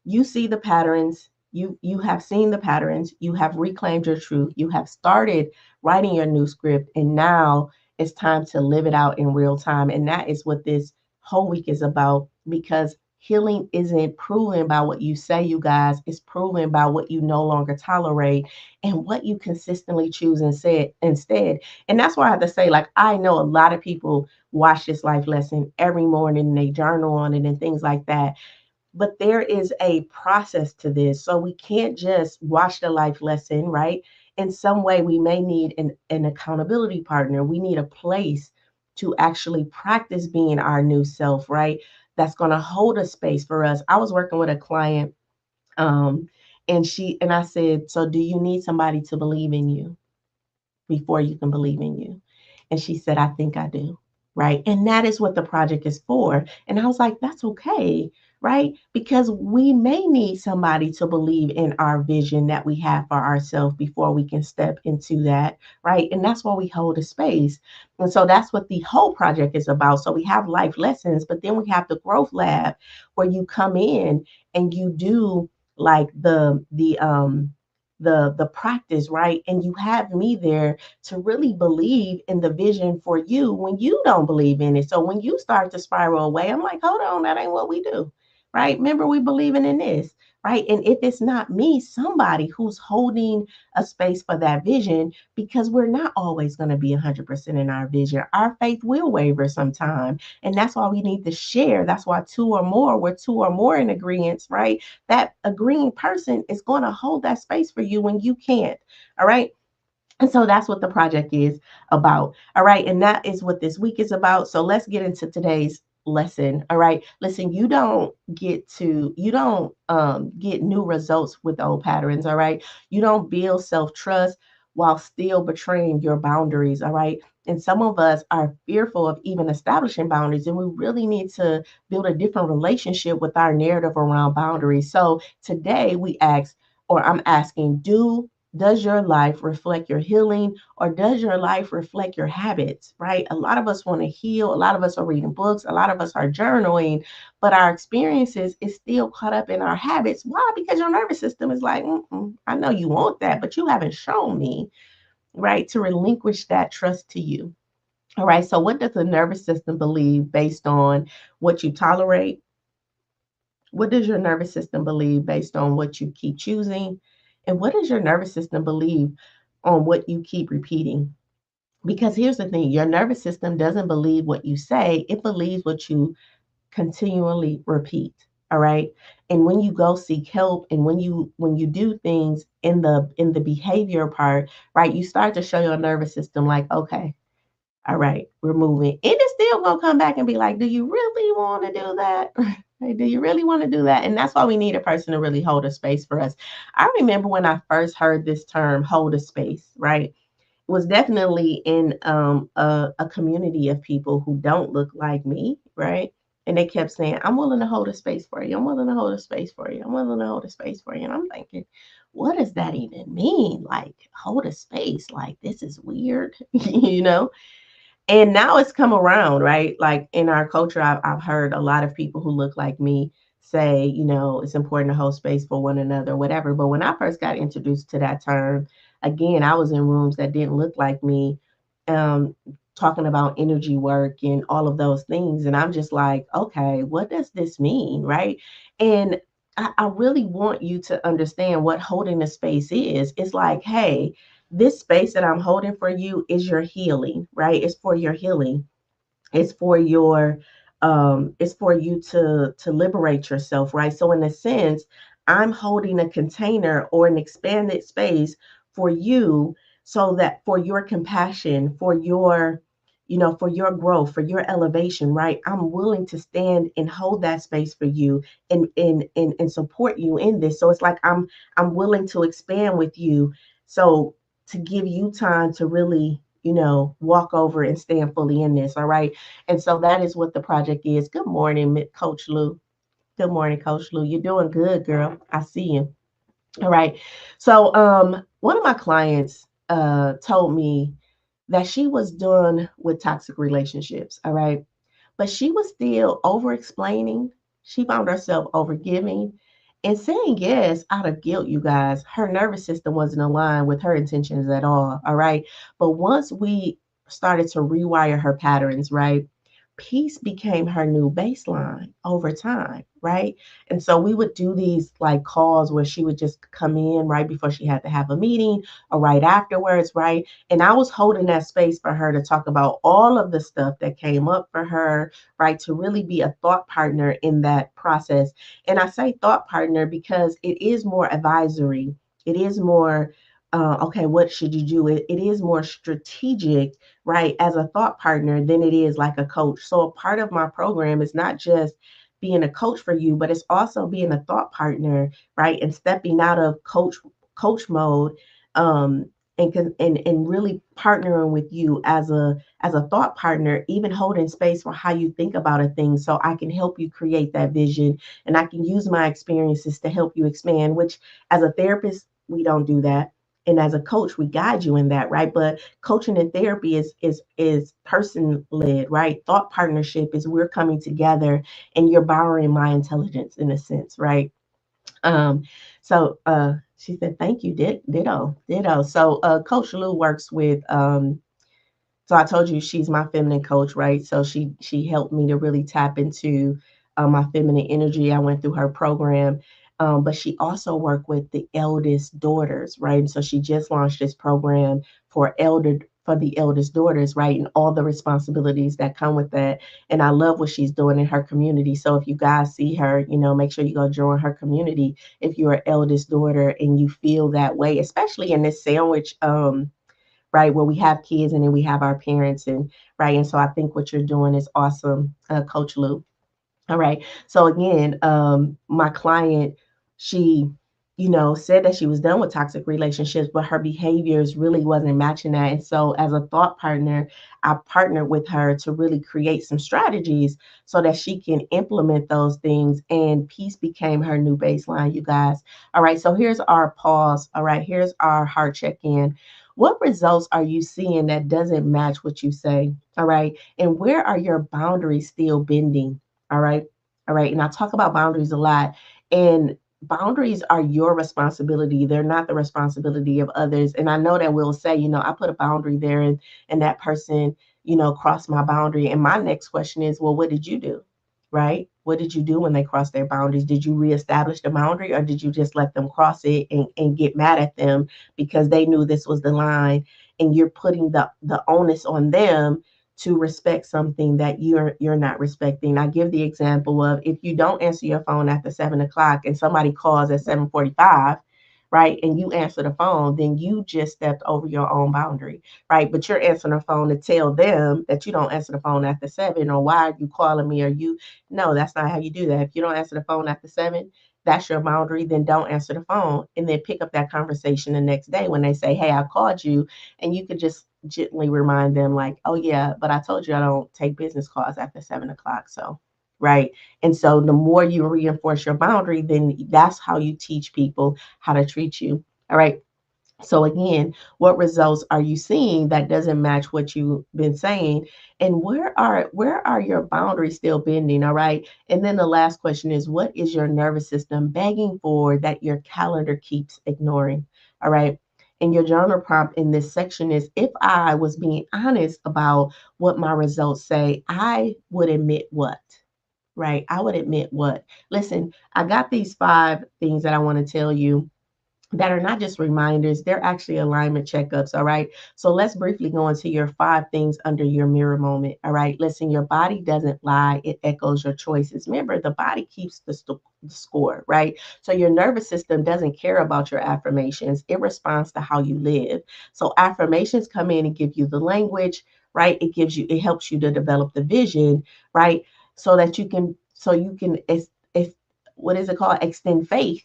you see the patterns, you have seen the patterns, you have reclaimed your truth, you have started writing your new script, and now it's time to live it out in real time. And that is what this whole week is about, because healing isn't proven by what you say, you guys. It's proven by what you no longer tolerate and what you consistently choose instead. And that's why I have to say, like, I know a lot of people watch this life lesson every morning and they journal on it and things like that, but there is a process to this. So we can't just watch the life lesson, right? In some way, we may need an accountability partner. We need a place to actually practice being our new self, right? That's going to hold a space for us. I was working with a client, um, and I said, so do you need somebody to believe in you before you can believe in you? And she said, I think I do. Right. And that is what the project is for. And I was like, that's okay. Right. Because we may need somebody to believe in our vision that we have for ourselves before we can step into that. Right. And that's why we hold a space. And so that's what the whole project is about. So we have life lessons, but then we have the growth lab where you come in and you do like the the practice, right? And you have me there to really believe in the vision for you when you don't believe in it. So when you start to spiral away, I'm like, hold on, that ain't what we do. Right? Remember, we believing in this, right? And if it's not me, somebody who's holding a space for that vision, because we're not always going to be 100% in our vision. Our faith will waver sometime. And that's why we need to share. That's why two or more, where two or more in agreement, right? That agreeing person is going to hold that space for you when you can't. All right. And so that's what the project is about. All right. And that is what this week is about. So let's get into today's lesson. All right. Listen, you don't get new results with old patterns. All right. You don't build self-trust while still betraying your boundaries. All right. And some of us are fearful of even establishing boundaries, and we really need to build a different relationship with our narrative around boundaries. So today we ask, or I'm asking, does your life reflect your healing, or does your life reflect your habits, right? A lot of us want to heal. A lot of us are reading books. A lot of us are journaling, but our experiences is still caught up in our habits. Why? Because your nervous system is like, I know you want that, but you haven't shown me, right, to relinquish that trust to you. All right. So what does the nervous system believe based on what you tolerate? What does your nervous system believe based on what you keep choosing? And what does your nervous system believe on what you keep repeating? Because here's the thing, your nervous system doesn't believe what you say, it believes what you continually repeat. All right. And when you go seek help, and when you do things in the behavior part, right, you start to show your nervous system like, okay, all right, we're moving. And it's still gonna come back and be like, do you really want to do that? Right? Do you really want to do that? And that's why we need a person to really hold a space for us. I remember when I first heard this term, hold a space, right? Was definitely in a community of people who don't look like me, right? And they kept saying, I'm willing to hold a space for you. I'm willing to hold a space for you. I'm willing to hold a space for you. And I'm thinking, what does that even mean? Like, hold a space? Like, this is weird, you know? And now it's come around, right? Like in our culture, I've heard a lot of people who look like me say, it's important to hold space for one another, whatever. But when I first got introduced to that term, again, I was in rooms that didn't look like me, um, talking about energy work and all of those things. And I'm just like, okay, what does this mean, right? And I really want you to understand what holding the space is. It's like, hey, this space that I'm holding for you is your healing, right? It's for your healing. It's for your it's for you to liberate yourself, right? So in a sense, I'm holding a container or an expanded space for you, so that for your compassion, for your for your growth, for your elevation, right? I'm willing to stand and hold that space for you, and support you in this. So it's like I'm willing to expand with you, so to give you time to really walk over and stand fully in this. All right. And so that is what the project is. Good morning, Coach Lou. Good morning, Coach Lou. You're doing good, girl. I see you. All right. So one of my clients told me that she was done with toxic relationships. All right. But she was still over explaining. She found herself over giving and saying yes out of guilt, you guys. Her nervous system wasn't aligned with her intentions at all. All right. But once we started to rewire her patterns, right? Peace became her new baseline over time, right? And so we would do these like calls where she would just come in right before she had to have a meeting or right afterwards, right? And I was holding that space for her to talk about all of the stuff that came up for her, right? To really be a thought partner in that process. And I say thought partner because it is more advisory. It is more, okay, what should you do? It is more strategic, right, as a thought partner than it is like a coach. So a part of my program is not just being a coach for you, but it's also being a thought partner, right? And stepping out of coach mode, um, and really partnering with you as a thought partner, even holding space for how you think about a thing, so I can help you create that vision, and I can use my experiences to help you expand. Which, as a therapist, we don't do that, and as a coach, we guide you in that, right? But coaching and therapy is person led, right? Thought partnership is we're coming together, and you're borrowing my intelligence in a sense, right? Um, so She said, thank you, ditto, ditto. So Coach Lou works with so I told you she's my feminine coach, right? So she helped me to really tap into my feminine energy. I went through her program, but she also worked with the eldest daughters, right? And so she just launched this program for the eldest daughters, right? And all the responsibilities that come with that. And I love what she's doing in her community. So if you guys see her, make sure you go join her community if you're an eldest daughter and you feel that way, especially in this sandwich right? Where we have kids and then we have our parents and right. And so I think what you're doing is awesome, Coach Lou. All right. So again, my client, she, said that she was done with toxic relationships, but her behaviors really wasn't matching that. And so as a thought partner, I partnered with her to really create some strategies so that she can implement those things. And peace became her new baseline, you guys. All right. So here's our pause. All right. Here's our heart check-in. What results are you seeing that doesn't match what you say? All right. And where are your boundaries still bending? All right. All right. And I talk about boundaries a lot. And boundaries are your responsibility. They're not the responsibility of others. And I know that we'll say, I put a boundary there and that person, crossed my boundary. And my next question is, well, what did you do? Right? What did you do when they crossed their boundaries? Did you reestablish the boundary or did you just let them cross it and get mad at them because they knew this was the line and you're putting the onus on them to respect something that you're not respecting. I give the example of if you don't answer your phone after 7 o'clock and somebody calls at 7:45, right, and you answer the phone, then you just stepped over your own boundary, right? But you're answering the phone to tell them that you don't answer the phone after 7 or why are you calling me or you no, that's not how you do that. If you don't answer the phone after 7, that's your boundary, then don't answer the phone and then pick up that conversation the next day when they say, hey, I called you, and you could just gently remind them like, oh yeah, but I told you I don't take business calls after 7 o'clock. So, right. And so the more you reinforce your boundary, then that's how you teach people how to treat you. All right. So again, what results are you seeing that doesn't match what you've been saying? And where are your boundaries still bending? All right. And then the last question is what is your nervous system begging for that your calendar keeps ignoring? All right. And your journal prompt in this section is if I was being honest about what my results say, I would admit what? Right. I would admit what? Listen, I got these 5 things that I want to tell you that are not just reminders, they're actually alignment checkups. All right. So let's briefly go into your 5 things under your mirror moment. All right. Listen, your body doesn't lie, it echoes your choices. Remember, the body keeps the score, right? So your nervous system doesn't care about your affirmations, it responds to how you live. So affirmations come in and give you the language, right? It helps you to develop the vision, right? So you can, what is it called? Extend faith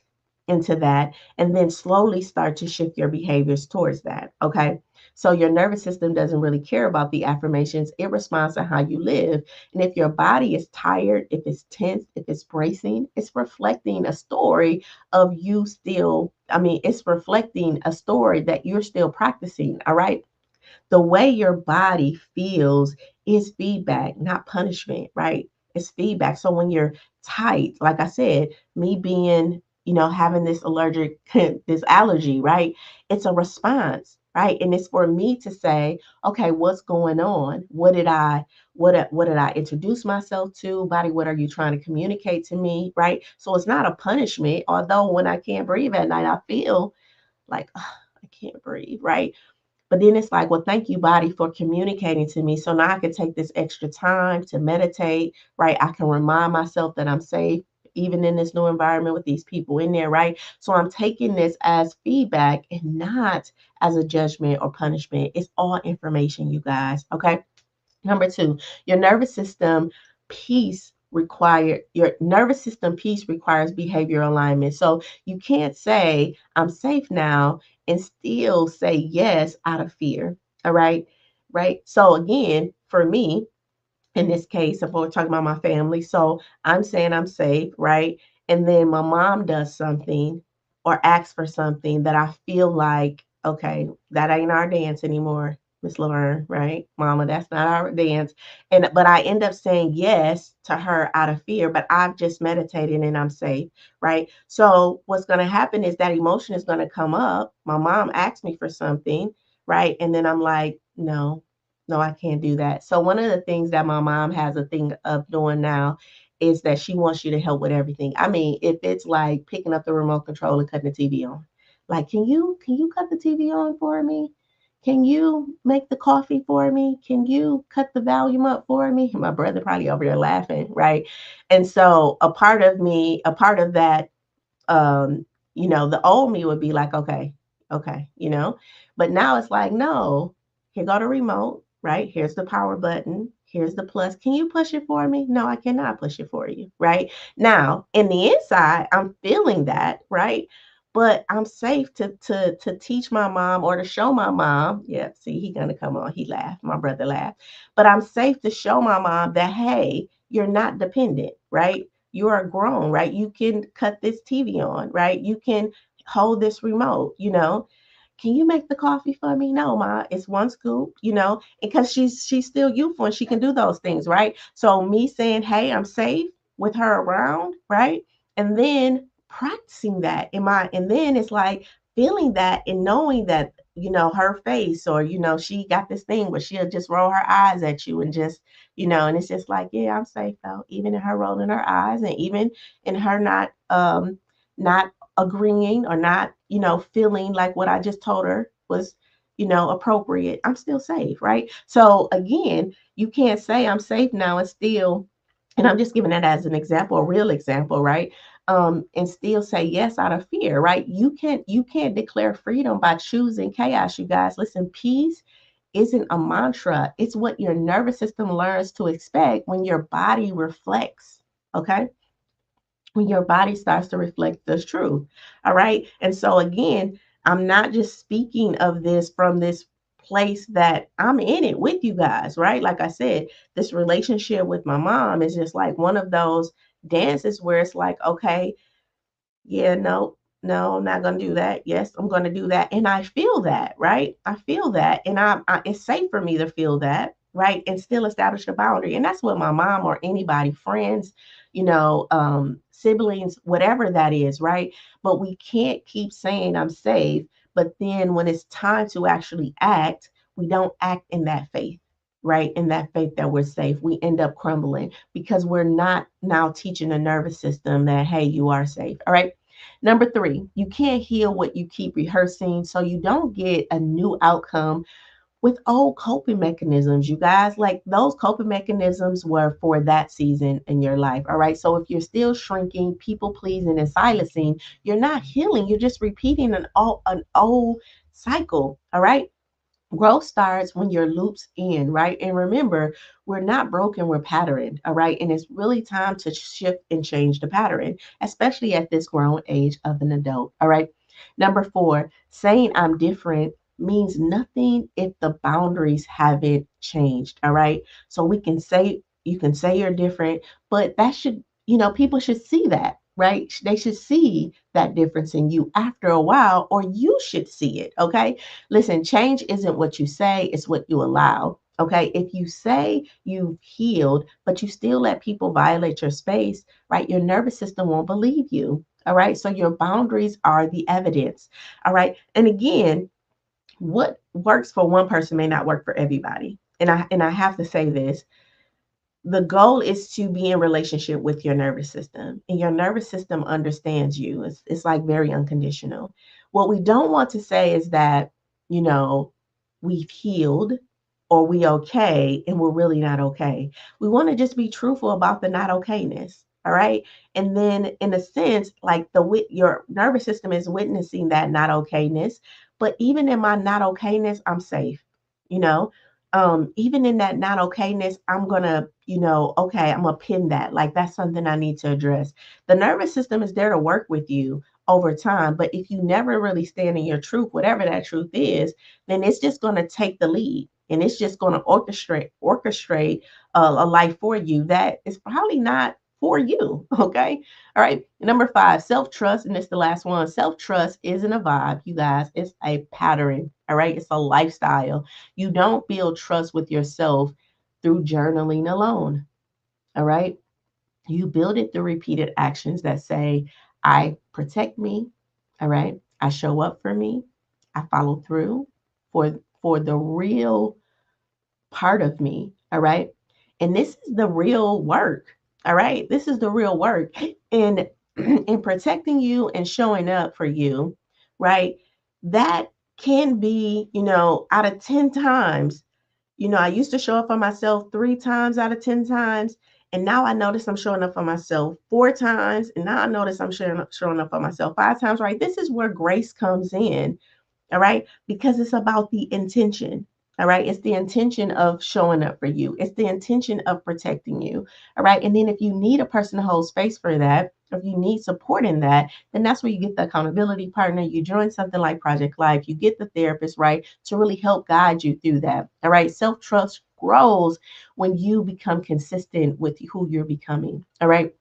into that and then slowly start to shift your behaviors towards that. Okay. So your nervous system doesn't really care about the affirmations. It responds to how you live. And if your body is tired, if it's tense, if it's bracing, it's reflecting a story of you still, it's reflecting a story that you're still practicing. All right. The way your body feels is feedback, not punishment, right? It's feedback. So when you're tight, like I said, me being, having this allergic, this allergy, right? It's a response, right? And it's for me to say, okay, what's going on? What did I introduce myself to? Body, what are you trying to communicate to me? Right. So it's not a punishment, although when I can't breathe at night, I feel like, "Ugh, I can't breathe, right? But then it's like, well, thank you, body, for communicating to me. So now I can take this extra time to meditate, right? I can remind myself that I'm safe, even in this new environment with these people in there, right? So I'm taking this as feedback and not as a judgment or punishment. It's all information, you guys. Okay. Number 2, your nervous system peace requires behavior alignment. So you can't say I'm safe now and still say yes out of fear. All right. Right. So again, for me, in this case, if we're talking about my family, so I'm saying I'm safe, right? And then my mom does something or asks for something that I feel like, okay, that ain't our dance anymore. Miss Laverne, right? Mama, that's not our dance. But I end up saying yes to her out of fear, but I've just meditated and I'm safe, right? So what's gonna happen is that emotion is gonna come up. My mom asked me for something, right? And then I'm like, no, no, I can't do that. So one of the things that my mom has a thing of doing now is that she wants you to help with everything. I mean, if it's like picking up the remote control and cutting the TV on, like, can you cut the TV on for me? Can you make the coffee for me? Can you cut the volume up for me? My brother probably over there laughing, right? And so a part of me, a part of that um, the old me would be like, okay, okay. But now it's like, no, here go the remote, right? Here's the power button. Here's the plus. Can you push it for me? No, I cannot push it for you, right? Now, in the inside, I'm feeling that, right? But I'm safe to teach my mom or to show my mom. Yeah, see, he gonna come on. He laughed. My brother laughed. But I'm safe to show my mom that hey, you're not dependent, right? You are grown, right? You can cut this TV on, right? You can hold this remote, Can you make the coffee for me? No, ma, it's one scoop, because she's still youthful and she can do those things, right? So me saying, hey, I'm safe with her around, right? And then practicing that and then it's like feeling that and knowing that, her face or, she got this thing where she'll just roll her eyes at you and just and it's just like, yeah, I'm safe though, even in her rolling her eyes and even in her not agreeing or not, feeling like what I just told her was, appropriate. I'm still safe, right? So again, you can't say I'm safe now and still, and I'm just giving that as an example, a real example, right? And still say yes out of fear, right? You can't declare freedom by choosing chaos, you guys. Listen, peace isn't a mantra. It's what your nervous system learns to expect when your body reflects. Okay. When your body starts to reflect the truth. All right. And so, again, I'm not just speaking of this from this place that I'm in it with you guys, right? Like I said, this relationship with my mom is just like one of those dances where it's like, okay, yeah, no, no, I'm not going to do that. Yes, I'm going to do that. And I feel that, right? I feel that. And it's safe for me to feel that, right? And still establish a boundary. And that's what my mom or anybody, friends, siblings, whatever that is, right? But we can't keep saying I'm safe. But then when it's time to actually act, we don't act in that faith. Right, in that faith that we're safe, we end up crumbling because we're not now teaching the nervous system that, hey, you are safe. All right. Number three, you can't heal what you keep rehearsing. So you don't get a new outcome with old coping mechanisms, you guys. Like those coping mechanisms were for that season in your life. All right. So if you're still shrinking, people pleasing, and silencing, you're not healing. You're just repeating an old cycle. All right. Growth starts when your loops end, right? And remember, we're not broken, we're patterned, all right? And it's really time to shift and change the pattern, especially at this grown age of an adult, all right? Number four, saying I'm different means nothing if the boundaries haven't changed, all right? So you can say you're different, but that should, people should see that, right? They should see that difference in you after a while, or you should see it, okay? Listen, change isn't what you say, it's what you allow. Okay. If you say you've healed, but you still let people violate your space, right? Your nervous system won't believe you. All right. So your boundaries are the evidence. All right. And again, what works for one person may not work for everybody. And I have to say this, the goal is to be in relationship with your nervous system, and your nervous system understands you. It's like very unconditional. What we don't want to say is that, you know we've healed or we okay and we're really not okay. We want to just be truthful about the not okayness. All right. And then in a sense, like your nervous system is witnessing that not okayness, but even in my not okayness, I'm safe. you know Even in that not okayness, I'm gonna, okay, I'm gonna pin that. Like that's something I need to address. The nervous system is there to work with you over time, but if you never really stand in your truth, whatever that truth is, then it's just gonna take the lead and it's just gonna orchestrate a life for you that is probably not for you. Okay. All right. Number 5, self trust. And it's the last one. Self trust isn't a vibe, you guys. It's a pattern. All right. It's a lifestyle. You don't build trust with yourself through journaling alone. All right. You build it through repeated actions that say, I protect me. All right. I show up for me. I follow through for the real part of me. All right. And this is the real work. All right. This is the real work. And in protecting you and showing up for you, right? That can be, out of 10 times. I used to show up for myself 3 times out of 10 times. And now I notice I'm showing up for myself 4 times. And now I notice I'm showing up for myself 5 times, right? This is where grace comes in. All right. Because it's about the intention. All right. It's the intention of showing up for you. It's the intention of protecting you. All right. And then if you need a person to hold space for that, if you need support in that, then that's where you get the accountability partner. You join something like Project Life. You get the therapist, right, to really help guide you through that. All right. Self trust grows when you become consistent with who you're becoming. All right.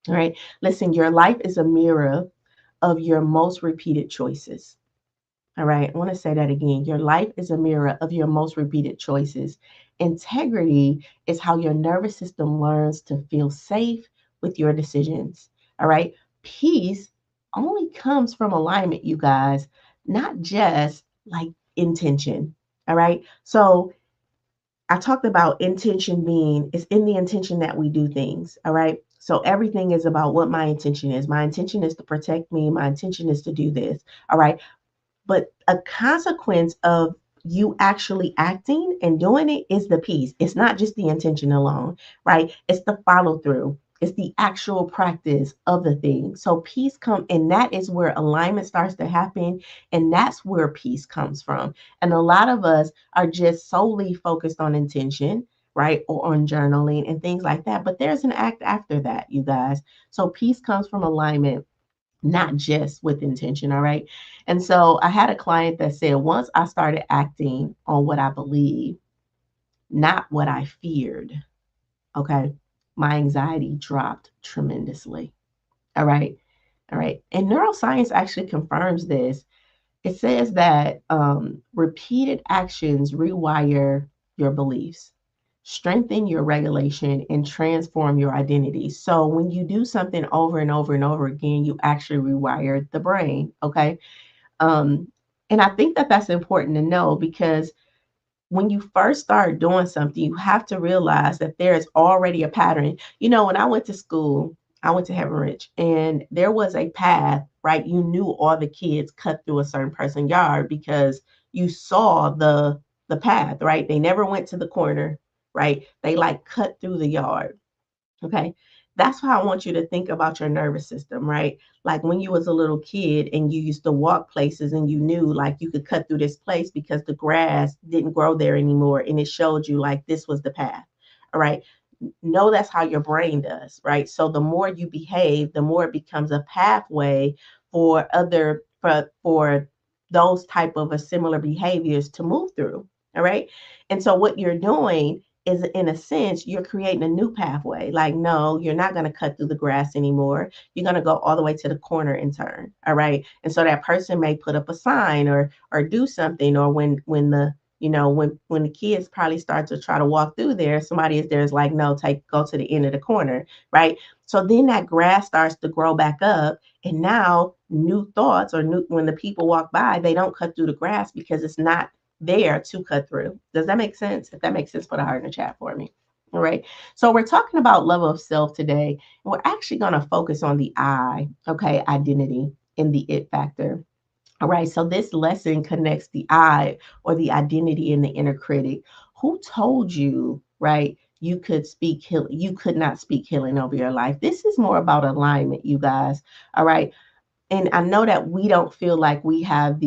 All right. Listen, your life is a mirror of your most repeated choices. All right, I want to say that again. Your life is a mirror of your most repeated choices. Integrity is how your nervous system learns to feel safe with your decisions. All right, peace only comes from alignment, you guys, not just like intention. All right, so I talked about intention being, it's in the intention that we do things. All right, so everything is about what my intention is. My intention is to protect me, my intention is to do this. All right, but a consequence of you actually acting and doing it is the peace. It's not just the intention alone, right? It's the follow through. It's the actual practice of the thing. So peace come, and that is where alignment starts to happen, and that's where peace comes from. And a lot of us are just solely focused on intention, right, or on journaling and things like that. But there's an act after that, you guys. So peace comes from alignment, not just with intention. All right. And so I had a client that said, once I started acting on what I believe, not what I feared, okay, my anxiety dropped tremendously. All right. All right. And neuroscience actually confirms this. It says that repeated actions rewire your beliefs, strengthen your regulation, and transform your identity. So when you do something over and over and over again, you actually rewire the brain. Okay. Um, and I think that that's important to know because when you first start doing something, you have to realize that there's already a pattern. When I went to school, I went to Heaven Rich, and there was a path, right? You knew all the kids cut through a certain person's yard because you saw the path, right? They never went to the corner, right? They like cut through the yard. Okay. That's how I want you to think about your nervous system, right? Like when you was a little kid and you used to walk places and you knew like you could cut through this place because the grass didn't grow there anymore and it showed you like this was the path. All right. No, that's how your brain does, right? So the more you behave, the more it becomes a pathway for those type of a similar behaviors to move through. All right. And so what you're doing is, in a sense, you're creating a new pathway. Like, no, you're not going to cut through the grass anymore. You're going to go all the way to the corner and turn. All right. And so that person may put up a sign or do something, or when the when the kids probably start to try to walk through there, somebody is there is like, no, go to the end of the corner, right? So then that grass starts to grow back up, and now new thoughts or new when the people walk by, they don't cut through the grass because it's not there to cut through. Does that make sense? If that makes sense, put a heart in the chat for me. All right. So we're talking about level of self today, and we're actually going to focus on the I, okay, identity and the it factor. All right, so this lesson connects the I, or the identity, and the inner critic. Who told you, right? You could not speak healing over your life. This is more about alignment, you guys. All right. And I know that we don't feel like we have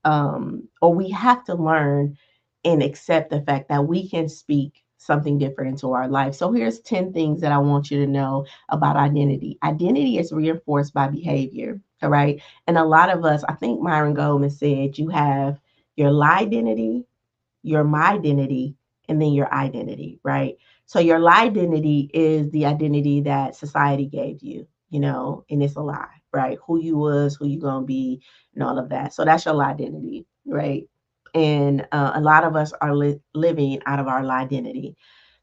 or we have to learn and accept the fact that we can speak something different into our life. So here's 10 things that I want you to know about identity. Identity is reinforced by behavior. All right. And a lot of us, I think Myron Goldman said, you have your lie identity, your my identity, and then your identity, right? So your identity is the identity that society gave you, and it's a lie, right? Who you was, who you gonna be, and all of that. So that's your identity, right? And a lot of us are living out of our identity.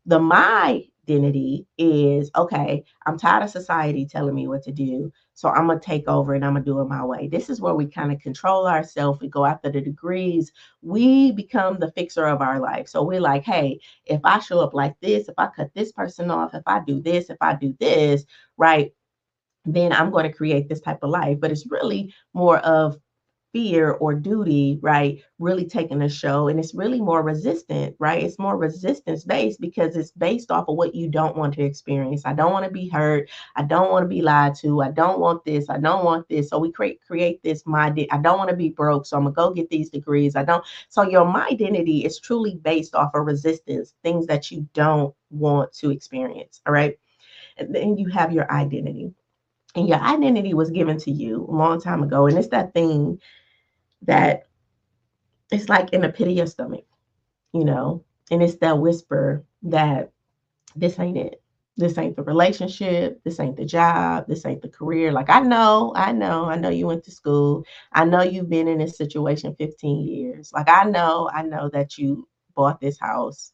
The my identity is okay, I'm tired of society telling me what to do. So I'm going to take over and I'm going to do it my way. This is where we kind of control ourselves. We go after the degrees. We become the fixer of our life. So we're like, hey, if I show up like this, if I cut this person off, if I do this, if I do this, right, then I'm going to create this type of life. But it's really more of fear or duty, right, really taking the show. And it's really more resistant, right? It's more resistance based because it's based off of what you don't want to experience. I don't want to be hurt. I don't want to be lied to. I don't want this. I don't want this. So we create this I don't want to be broke. So I'm gonna go get these degrees. I don't. So your my identity is truly based off of resistance, things that you don't want to experience. All right. And then you have your identity. And your identity was given to you a long time ago. And it's that thing that it's like in the pit of your stomach, you know, and it's that whisper that this ain't it. This ain't the relationship. This ain't the job. This ain't the career. Like, I know you went to school. I know you've been in this situation 15 years. Like, I know that you bought this house,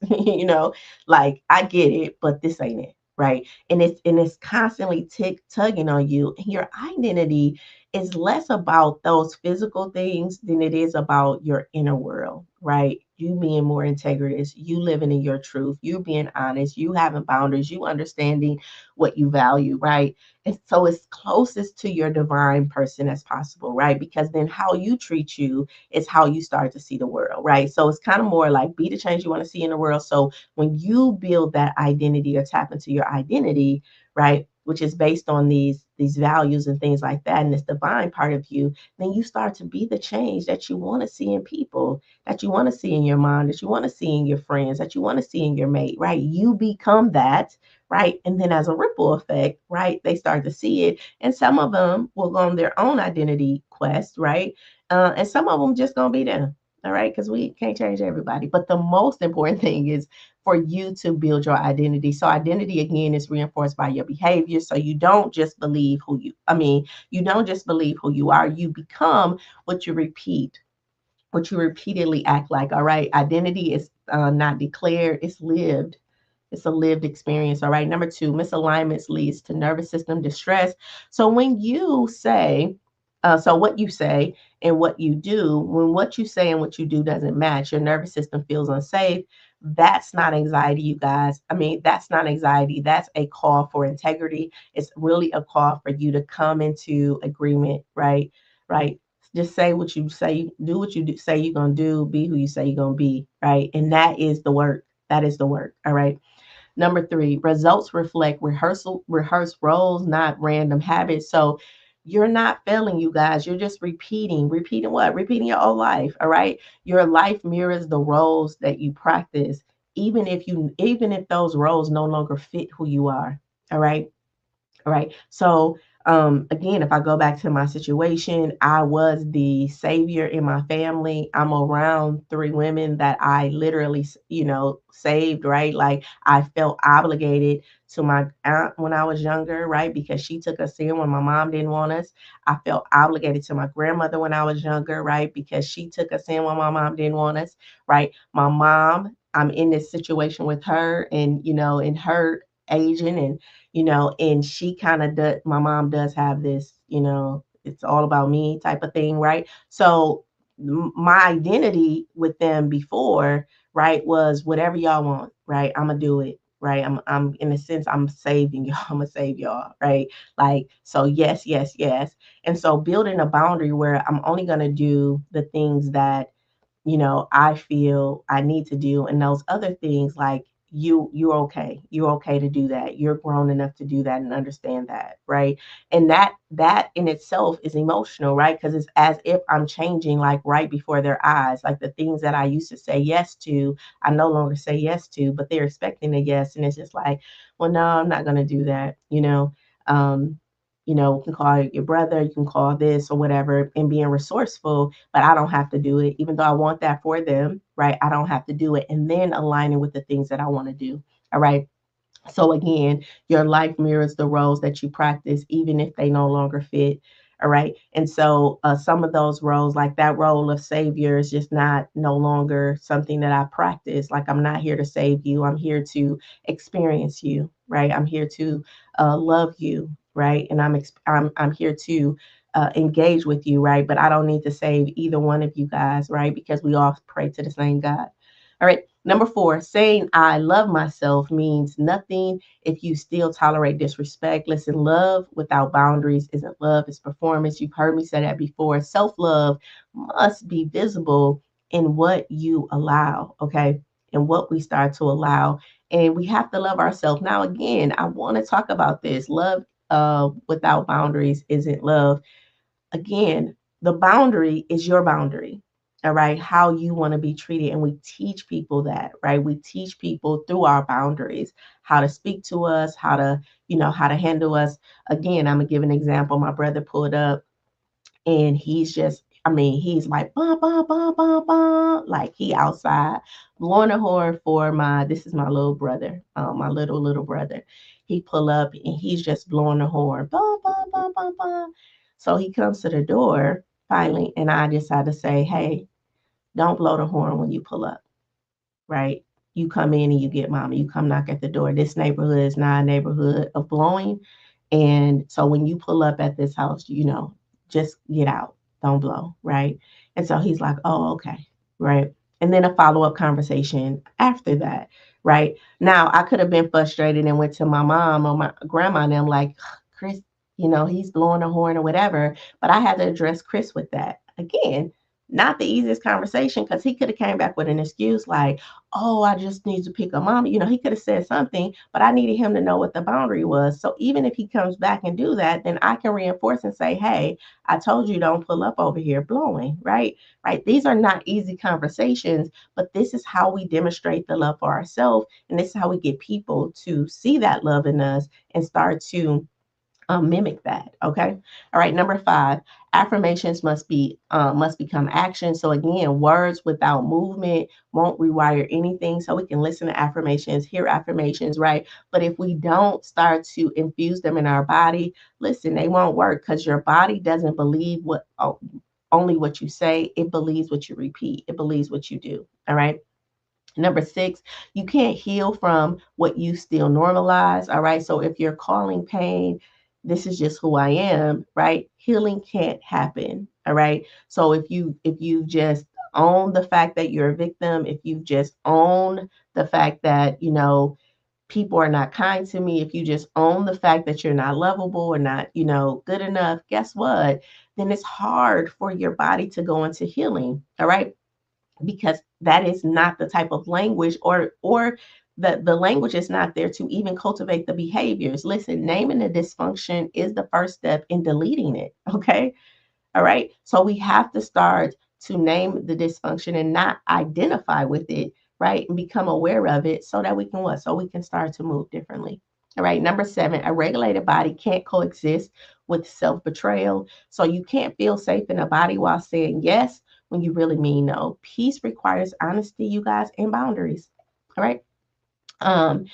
like I get it, but this ain't it. Right. And it's constantly tugging on you. And your identity is less about those physical things than it is about your inner world, right? You being more integrous, you living in your truth, you being honest, you having boundaries, you understanding what you value, right? And so it's closest to your divine person as possible, right? Because then how you treat you is how you start to see the world, right? So it's kind of more like be the change you want to see in the world. So when you build that identity or tap into your identity, right, which is based on these values and things like that, and this divine part of you, then you start to be the change that you want to see in people, that you want to see in your mom, that you want to see in your friends, that you want to see in your mate, right? You become that, right? And then as a ripple effect, right, they start to see it. And some of them will go on their own identity quest, right? And some of them just gonna be them. All right, because we can't change everybody. But the most important thing is for you to build your identity. So identity again is reinforced by your behavior. So you don't just believe you don't just believe who you are. You become what you repeat, what you repeatedly act like. All right. Identity is not declared, it's lived. It's a lived experience. All right. Number two, misalignments leads to nervous system distress. So when you say, so what you say and what you do, when what you say and what you do doesn't match, your nervous system feels unsafe. That's not anxiety, you guys. That's not anxiety. That's a call for integrity. It's really a call for you to come into agreement, right? Right. Just say what you say, do what you say you're going to do, be who you say you're going to be, right? And that is the work. That is the work. All right. Number three, results reflect rehearsed roles, not random habits. So you're not failing, you guys. You're just repeating what? Repeating your old life. All right. Your life mirrors the roles that you practice, even if those roles no longer fit who you are. All right. All right. So, again, if I go back to my situation, I was the savior in my family. I'm around three women that I literally, saved, right? Like I felt obligated to my aunt when I was younger, right? Because she took us in when my mom didn't want us. I felt obligated to my grandmother when I was younger, right? Because she took us in when my mom didn't want us, right? My mom, I'm in this situation with her and, in her aging and she kind of does, my mom does have this, it's all about me type of thing, right? So my identity with them before, right, was whatever y'all want, right? I'm gonna do it, right? I'm in a sense, I'm saving y'all, I'm gonna save y'all, right? Like, so yes, yes, yes. And so building a boundary where I'm only gonna do the things that I feel I need to do. And those other things, like you're okay. You're okay to do that. You're grown enough to do that and understand that, right? And that in itself is emotional, right? Because it's as if I'm changing like right before their eyes. Like the things that I used to say yes to, I no longer say yes to, but they're expecting a yes. And it's just like, well, no, I'm not gonna do that, Um, You can call your brother, you can call this or whatever, and being resourceful, but I don't have to do it. Even though I want that for them, right? I don't have to do it. And then aligning with the things that I want to do. All right. So again, your life mirrors the roles that you practice, even if they no longer fit. All right. And so some of those roles, like that role of savior, is just not no longer something that I practice. Like, I'm not here to save you. I'm here to experience you. Right. I'm here to love you. Right. And I'm here to engage with you. Right. But I don't need to save either one of you guys. Right. Because we all pray to the same God. All right. Number 4, saying I love myself means nothing if you still tolerate disrespect. Listen, love without boundaries isn't love, it's performance. You've heard me say that before. Self love must be visible in what you allow, okay? And what we start to allow. And we have to love ourselves. Now, again, I want to talk about this. Love without boundaries isn't love. Again, the boundary is your boundary. All right, how you want to be treated. And we teach people that, right? We teach people through our boundaries how to speak to us, how to handle us. Again, I'm gonna give an example. My brother pulled up and he's just, I mean, he's like, bah, bah, bah, bah, bah, like he outside blowing a horn for this is my little brother, my little brother. He pull up and he's just blowing the horn, bah, bah, bah, bah, bah. So he comes to the door finally, and I decide to say, hey, don't blow the horn when you pull up, right? You come in and you get mama. You come knock at the door. This neighborhood is not a neighborhood of blowing. And so when you pull up at this house, just get out. Don't blow, right? And so he's like, oh, okay, right? And then a follow-up conversation after that, right? Now I could have been frustrated and went to my mom or my grandma and I'm like, Chris, he's blowing a horn or whatever. But I had to address Chris with that. Again, not the easiest conversation because he could have came back with an excuse like, oh, I just need to pick up mom. He could have said something, but I needed him to know what the boundary was. So even if he comes back and do that, then I can reinforce and say, hey, I told you don't pull up over here blowing, right? Right. These are not easy conversations, but this is how we demonstrate the love for ourselves. And this is how we get people to see that love in us and start to mimic that. Okay. All right. Number 5, affirmations must become action. So again, words without movement won't rewire anything. So we can listen to affirmations, hear affirmations, right? But if we don't start to infuse them in our body, listen, they won't work because your body doesn't believe only what you say. It believes what you repeat. It believes what you do. All right. Number 6, you can't heal from what you still normalize. All right. So if you're calling pain, this is just who I am, right? Healing can't happen. All right. So if you just own the fact that you're a victim, if you just own the fact that, people are not kind to me, if you just own the fact that you're not lovable or not, good enough, guess what? Then it's hard for your body to go into healing. All right, because that is not the type of language or the language is not there to even cultivate the behaviors. Listen, naming the dysfunction is the first step in deleting it. Okay. All right. So we have to start to name the dysfunction and not identify with it, right? And become aware of it so that we can what? So we can start to move differently. All right. Number 7, a regulated body can't coexist with self betrayal. So you can't feel safe in a body while saying yes when you really mean no. Peace requires honesty, you guys, and boundaries. All right. Um,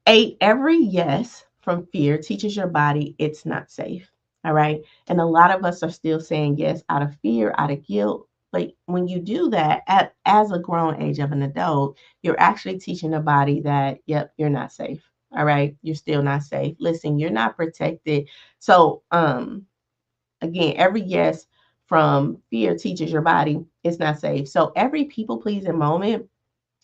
8, every yes from fear teaches your body it's not safe. All right. And a lot of us are still saying yes out of fear, out of guilt. But when you do that as a grown age of an adult, you're actually teaching the body that, yep, you're not safe. All right. You're still not safe. Listen, you're not protected. So, again, every yes from fear teaches your body it's not safe. So every people pleasing moment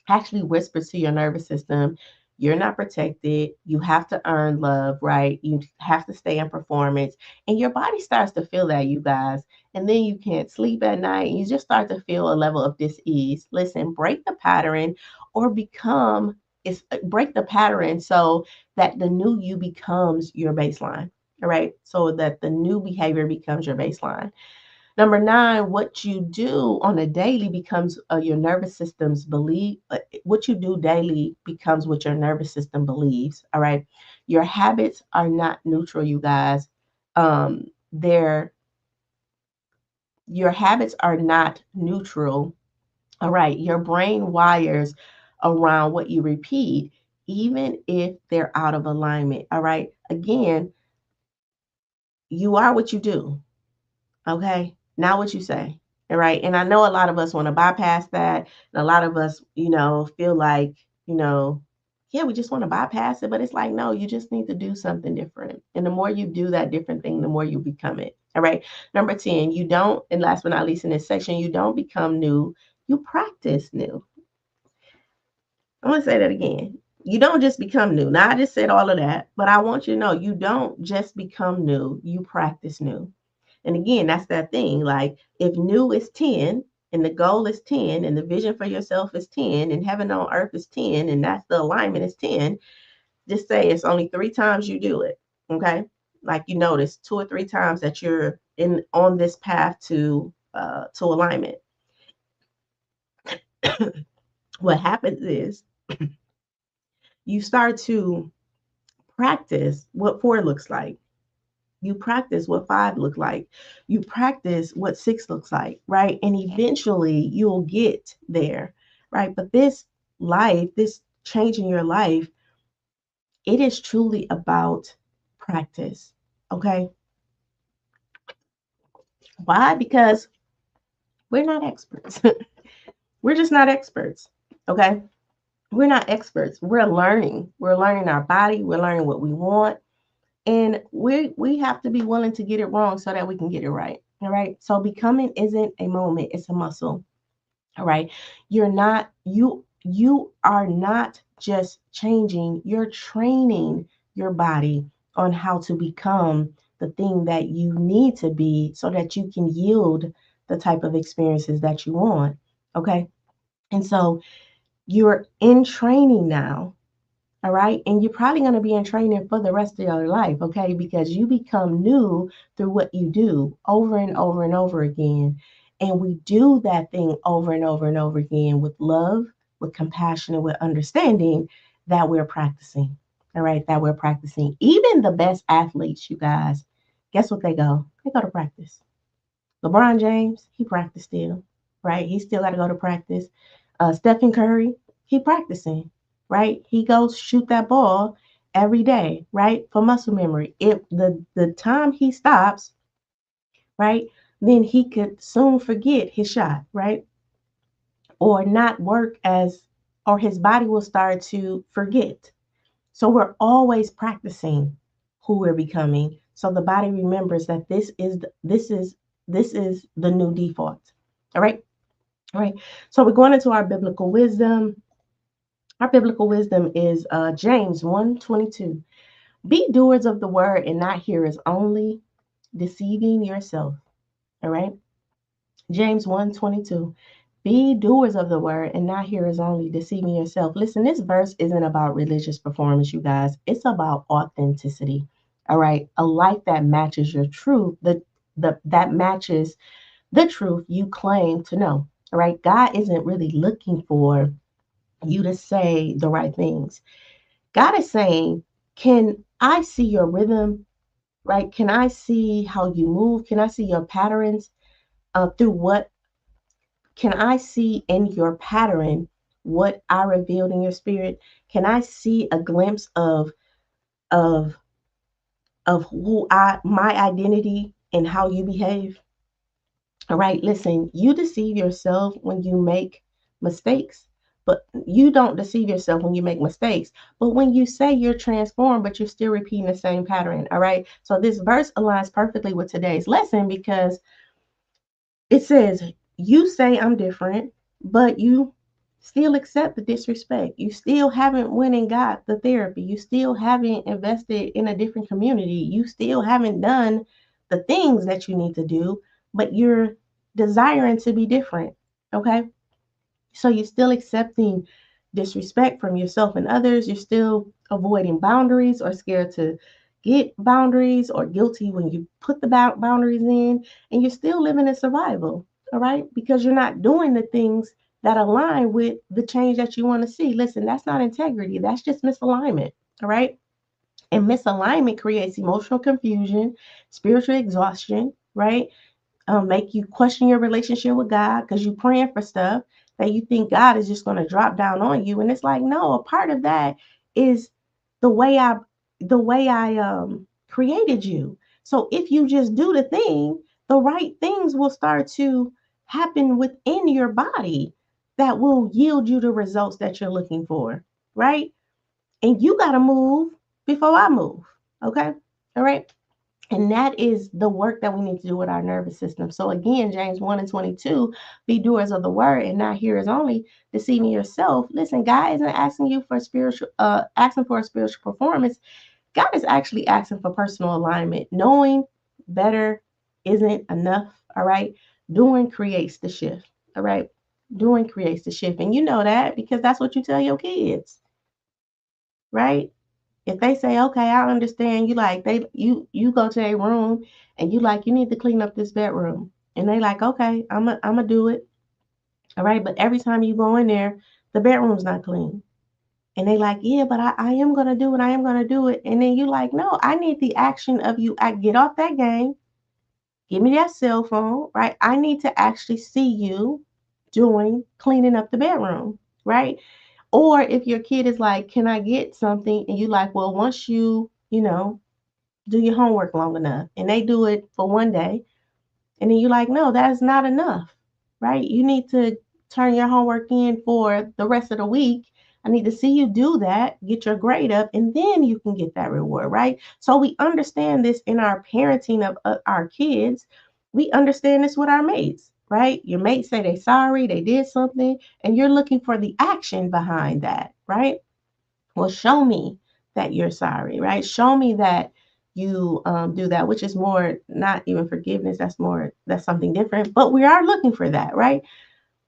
actually whispers to your nervous system, you're not protected. You have to earn love, right? You have to stay in performance. And your body starts to feel that, you guys. And then you can't sleep at night. And you just start to feel a level of dis-ease. Listen, break the pattern or break the pattern so that the new you becomes your baseline. All right. So that the new behavior becomes your baseline. Number 9, what you do on a daily becomes your nervous system's belief. What you do daily becomes what your nervous system believes. All right. Your habits are not neutral, you guys. They're your habits are not neutral. All right. Your brain wires around what you repeat, even if they're out of alignment. All right. Again, you are what you do. Okay. Not what you say. All right. And I know a lot of us want to bypass that. And a lot of us, feel like, yeah, we just want to bypass it. But it's like, no, you just need to do something different. And the more you do that different thing, the more you become it. All right. Number 10, you don't, and last but not least in this section, you don't become new, you practice new. I'm going to say that again. You don't just become new. Now, I just said all of that, but I want you to know you don't just become new, you practice new. And again, that's that thing. Like if new is 10 and the goal is 10 and the vision for yourself is 10 and heaven on earth is 10 and that's the alignment is 10, just say it's only 3 times you do it. Okay. Like you notice 2 or 3 times that you're in on this path to alignment. What happens is you start to practice what 4 looks like. You practice what 5 look like. You practice what 6 looks like, right? And eventually you'll get there, right? But this life, this change in your life, it is truly about practice, okay? Why? Because we're not experts. We're just not experts, okay? We're not experts. We're learning. We're learning our body. We're learning what we want. And we have to be willing to get it wrong so that we can get it right. All right. So becoming isn't a moment, it's a muscle. All right. You are not just changing, you're training your body on how to become the thing that you need to be so that you can yield the type of experiences that you want. Okay. And so you're in training now. All right. And you're probably going to be in training for the rest of your life. Okay. Because you become new through what you do over and over and over again. And we do that thing over and over and over again with love, with compassion, and with understanding that we're practicing. All right. That we're practicing. Even the best athletes, you guys, guess what they go? They go to practice. LeBron James, he practiced still, right? He still got to go to practice. Stephen Curry, he practicing, right? He goes shoot that ball every day, right? For muscle memory. If the time he stops, right, then he could soon forget his shot, right? Or not work as, or his body will start to forget. So we're always practicing who we're becoming. So the body remembers that this is the new default. All right. All right. So we're going into our biblical wisdom. Our biblical wisdom is James 1:22. Be doers of the word and not hearers only, deceiving yourself. All right. James 1:22. Be doers of the word and not hearers only, deceiving yourself. Listen, this verse isn't about religious performance, you guys. It's about authenticity. All right. A life that matches your truth, that matches the truth you claim to know. All right. God isn't really looking for you to say the right things. God is saying, can I see your rhythm? Right? Can I see how you move? Can I see your patterns through what can I see in your pattern what I revealed in your spirit? Can I see a glimpse of of who I my identity and how you behave? All right, listen, you deceive yourself when you make mistakes, but you don't deceive yourself when you make mistakes. But when you say you're transformed, but you're still repeating the same pattern. All right, so this verse aligns perfectly with today's lesson because it says, you say I'm different, but you still accept the disrespect. You still haven't went and got the therapy. You still haven't invested in a different community. You still haven't done the things that you need to do, but you're desiring to be different. Okay. So you're still accepting disrespect from yourself and others. You're still avoiding boundaries or scared to get boundaries or guilty when you put the boundaries in. And you're still living in survival. All right. Because you're not doing the things that align with the change that you want to see. Listen, that's not integrity. That's just misalignment. All right. And misalignment creates emotional confusion, spiritual exhaustion, right? Make you question your relationship with God because you're praying for stuff that you think God is just going to drop down on you. And it's like, no, a part of that is the way I created you. So if you just do the thing, the right things will start to happen within your body that will yield you the results that you're looking for, right? And you got to move before I move. Okay. All right. And that is the work that we need to do with our nervous system. So again, James 1 and 22, be doers of the word and not hearers only, deceiving yourself. Listen, God isn't asking you for asking for a spiritual performance. God is actually asking for personal alignment. Knowing better isn't enough. All right. Doing creates the shift. All right. Doing creates the shift. And you know that because that's what you tell your kids, right? If they say, okay, I understand, you go to a room and you need to clean up this bedroom. And they like, okay, I'm gonna do it. All right. But every time you go in there, the bedroom's not clean. And they like, yeah, but I am gonna do it. I am gonna do it. And then you like, no, I need the action of you. I get off that game. Give me that cell phone, right? I need to actually see you doing cleaning up the bedroom, right? Or if your kid is like, can I get something? And you like, well, once do your homework long enough and they do it for one day, and then you're like, no, that's not enough, right? You need to turn your homework in for the rest of the week. I need to see you do that, get your grade up, and then you can get that reward, right? So we understand this in our parenting of our kids. We understand this with our mates, right? Your mates say they sorry, they did something, and you're looking for the action behind that, right? Well, show me that you're sorry, right? Show me that you do that, which is more not even forgiveness. That's something different. But we are looking for that, right?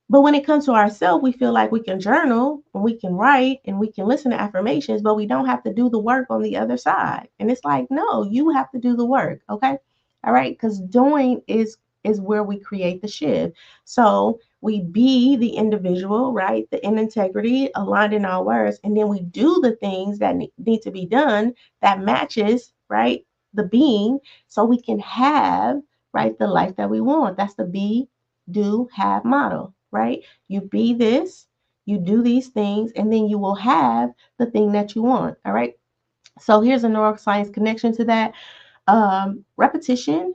But when it comes to ourselves, we feel like we can journal and we can write and we can listen to affirmations, but we don't have to do the work on the other side. And it's like, no, you have to do the work. Okay. All right. Because doing is where we create the shift. So we be the individual, right? The in integrity, aligned in our words, and then we do the things that need to be done that matches, right? The being, so we can have, right, the life that we want. That's the be, do, have model, right? You be this, you do these things, and then you will have the thing that you want. All right. So here's a neuroscience connection to that. Repetition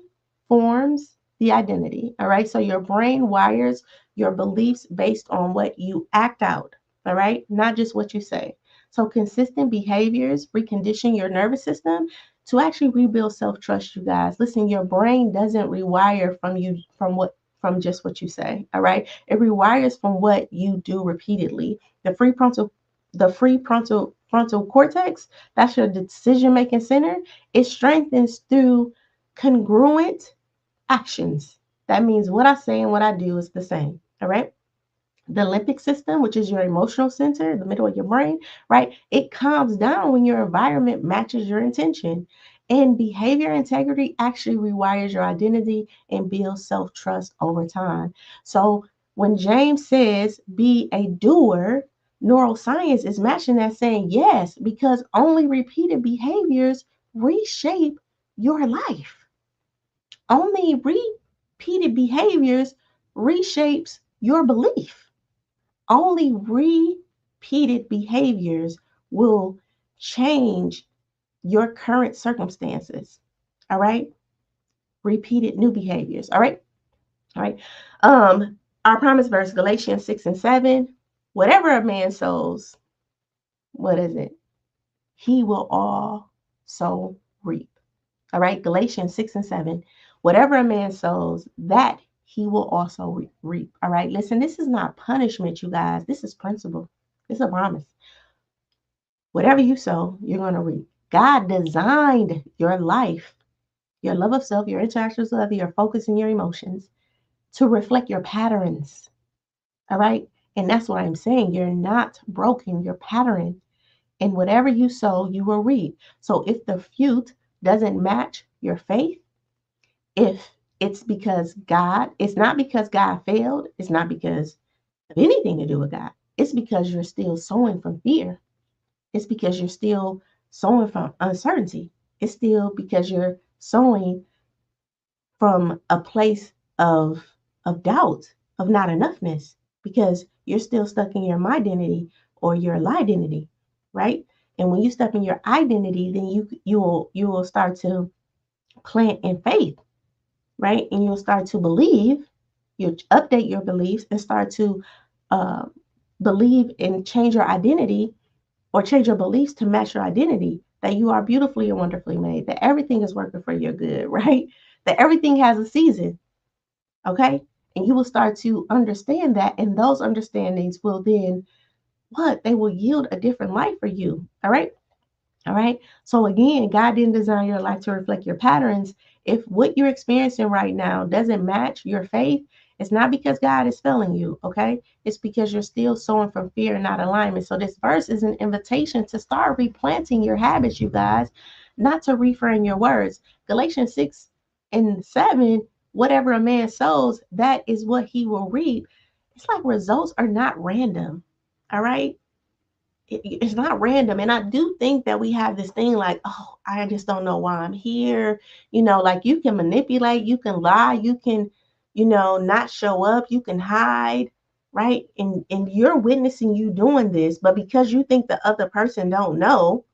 forms the identity. All right. So your brain wires your beliefs based on what you act out. All right. Not just what you say. So consistent behaviors recondition your nervous system to actually rebuild self-trust, you guys. Listen, your brain doesn't rewire from just what you say. All right. It rewires from what you do repeatedly. The frontal cortex, that's your decision making center, it strengthens through congruent actions. That means what I say and what I do is the same. All right. The limbic system, which is your emotional center, the middle of your brain, right? It calms down when your environment matches your intention. And behavior integrity actually rewires your identity and builds self trust over time. So when James says be a doer, neuroscience is matching that saying yes, because only repeated behaviors reshape your life. Only repeated behaviors reshapes your belief. Only repeated behaviors will change your current circumstances. All right. Repeated new behaviors. All right. All right. Our promise verse, Galatians 6 and 7. Whatever a man sows, what is it? He will also reap. All right. Galatians 6 and 7. Whatever a man sows, that he will also reap. All right. Listen, this is not punishment, you guys. This is principle. It's a promise. Whatever you sow, you're going to reap. God designed your life, your love of self, your interactions with others, your focus, and your emotions to reflect your patterns. All right. And that's what I'm saying. You're not broken, you're patterned. And whatever you sow, you will reap. So if the fruit doesn't match your faith, if it's not because God failed, it's not because of anything to do with God. It's because you're still sowing from fear. It's because you're still sowing from uncertainty. It's still because you're sowing from a place of doubt, of not enoughness, because you're still stuck in your my identity or your lie identity, right? And when you step in your identity, then you will start to plant in faith, right? And you'll start to believe, you'll update your beliefs and start to uh, believe and change your identity or change your beliefs to match your identity, that you are beautifully and wonderfully made, that everything is working for your good, right? That everything has a season, okay? And you will start to understand that, and those understandings will then what? They will yield a different life for you, all right? All right. So again, God didn't design your life to reflect your patterns. If what you're experiencing right now doesn't match your faith, it's not because God is failing you. Okay. It's because you're still sowing from fear and not alignment. So this verse is an invitation to start replanting your habits, you guys, not to reframe your words. Galatians 6:7, whatever a man sows, that is what he will reap. It's like results are not random. All right, it's not random. And I do think that we have this thing like, oh, I just don't know why I'm here. Like you can manipulate, you can lie, you can, not show up, you can hide, right? And you're witnessing you doing this, but because you think the other person don't know,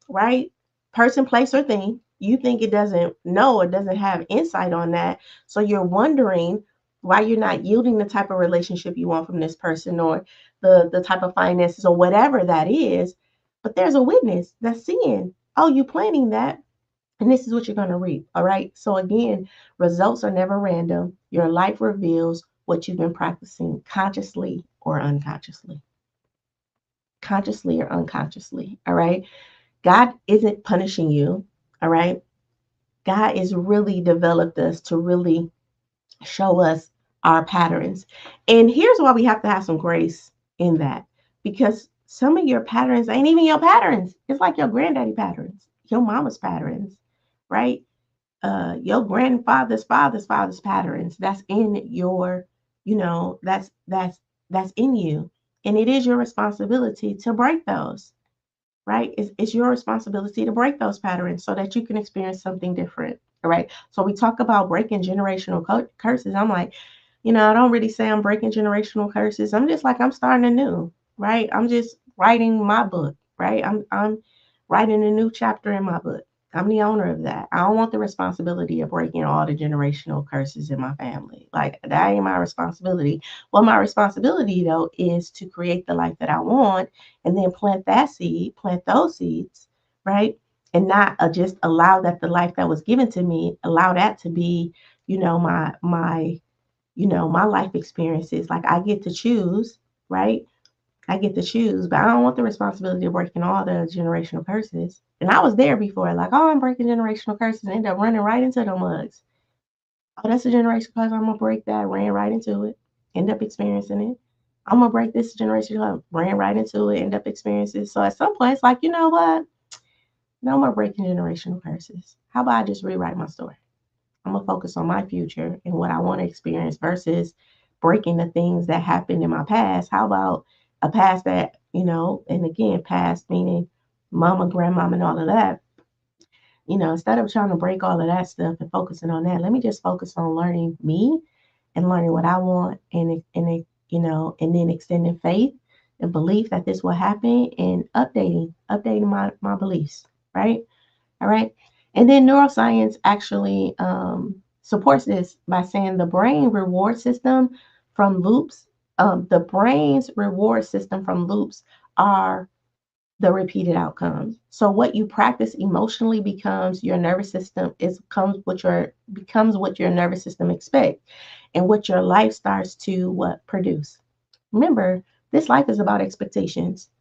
right? Person, place, or thing. You think it doesn't know or doesn't have insight on that. So you're wondering why you're not yielding the type of relationship you want from this person or the type of finances or whatever that is. But there's a witness that's seeing, oh, you planning that. And this is what you're going to reap. All right. So again, results are never random. Your life reveals what you've been practicing consciously or unconsciously. Consciously or unconsciously. All right. God isn't punishing you, all right? God has really developed us to really show us our patterns. And here's why we have to have some grace in that, because some of your patterns ain't even your patterns. It's like your granddaddy patterns, your mama's patterns, right? Your grandfather's father's patterns. That's in your, that's in you. And it is your responsibility to break those, right? It's your responsibility to break those patterns so that you can experience something different. All right. So we talk about breaking generational curses. I'm like, I don't really say I'm breaking generational curses. I'm just like, I'm starting anew, right? I'm just writing my book, right? I'm writing a new chapter in my book. I'm the owner of that. I don't want the responsibility of breaking all the generational curses in my family. Like that ain't my responsibility. Well, my responsibility though is to create the life that I want and then plant that seed, plant those seeds, right? And not just allow that the life that was given to me, allow that to be, my life experiences. Like I get to choose, right? I get to choose, but I don't want the responsibility of breaking all the generational curses. And I was there before, like, oh, I'm breaking generational curses and end up running right into the mugs. Oh, that's a generational curse. I'm gonna break that, ran right into it, end up experiencing it. I'm gonna break this generation up, ran right into it, end up experiencing it. So at some point, it's like, you know what? No more breaking generational curses. How about I just rewrite my story? I'm gonna focus on my future and what I want to experience versus breaking the things that happened in my past. How about a past that, and again, past meaning mama, grandmama, and all of that. Instead of trying to break all of that stuff and focusing on that, let me just focus on learning me and learning what I want and then extending faith and belief that this will happen and updating my beliefs, right? All right. And then neuroscience actually supports this by saying from loops, the brain's reward system from loops are the repeated outcomes. So what you practice emotionally becomes your nervous system becomes what your nervous system expects and what your life starts to what produce. Remember, this life is about expectations.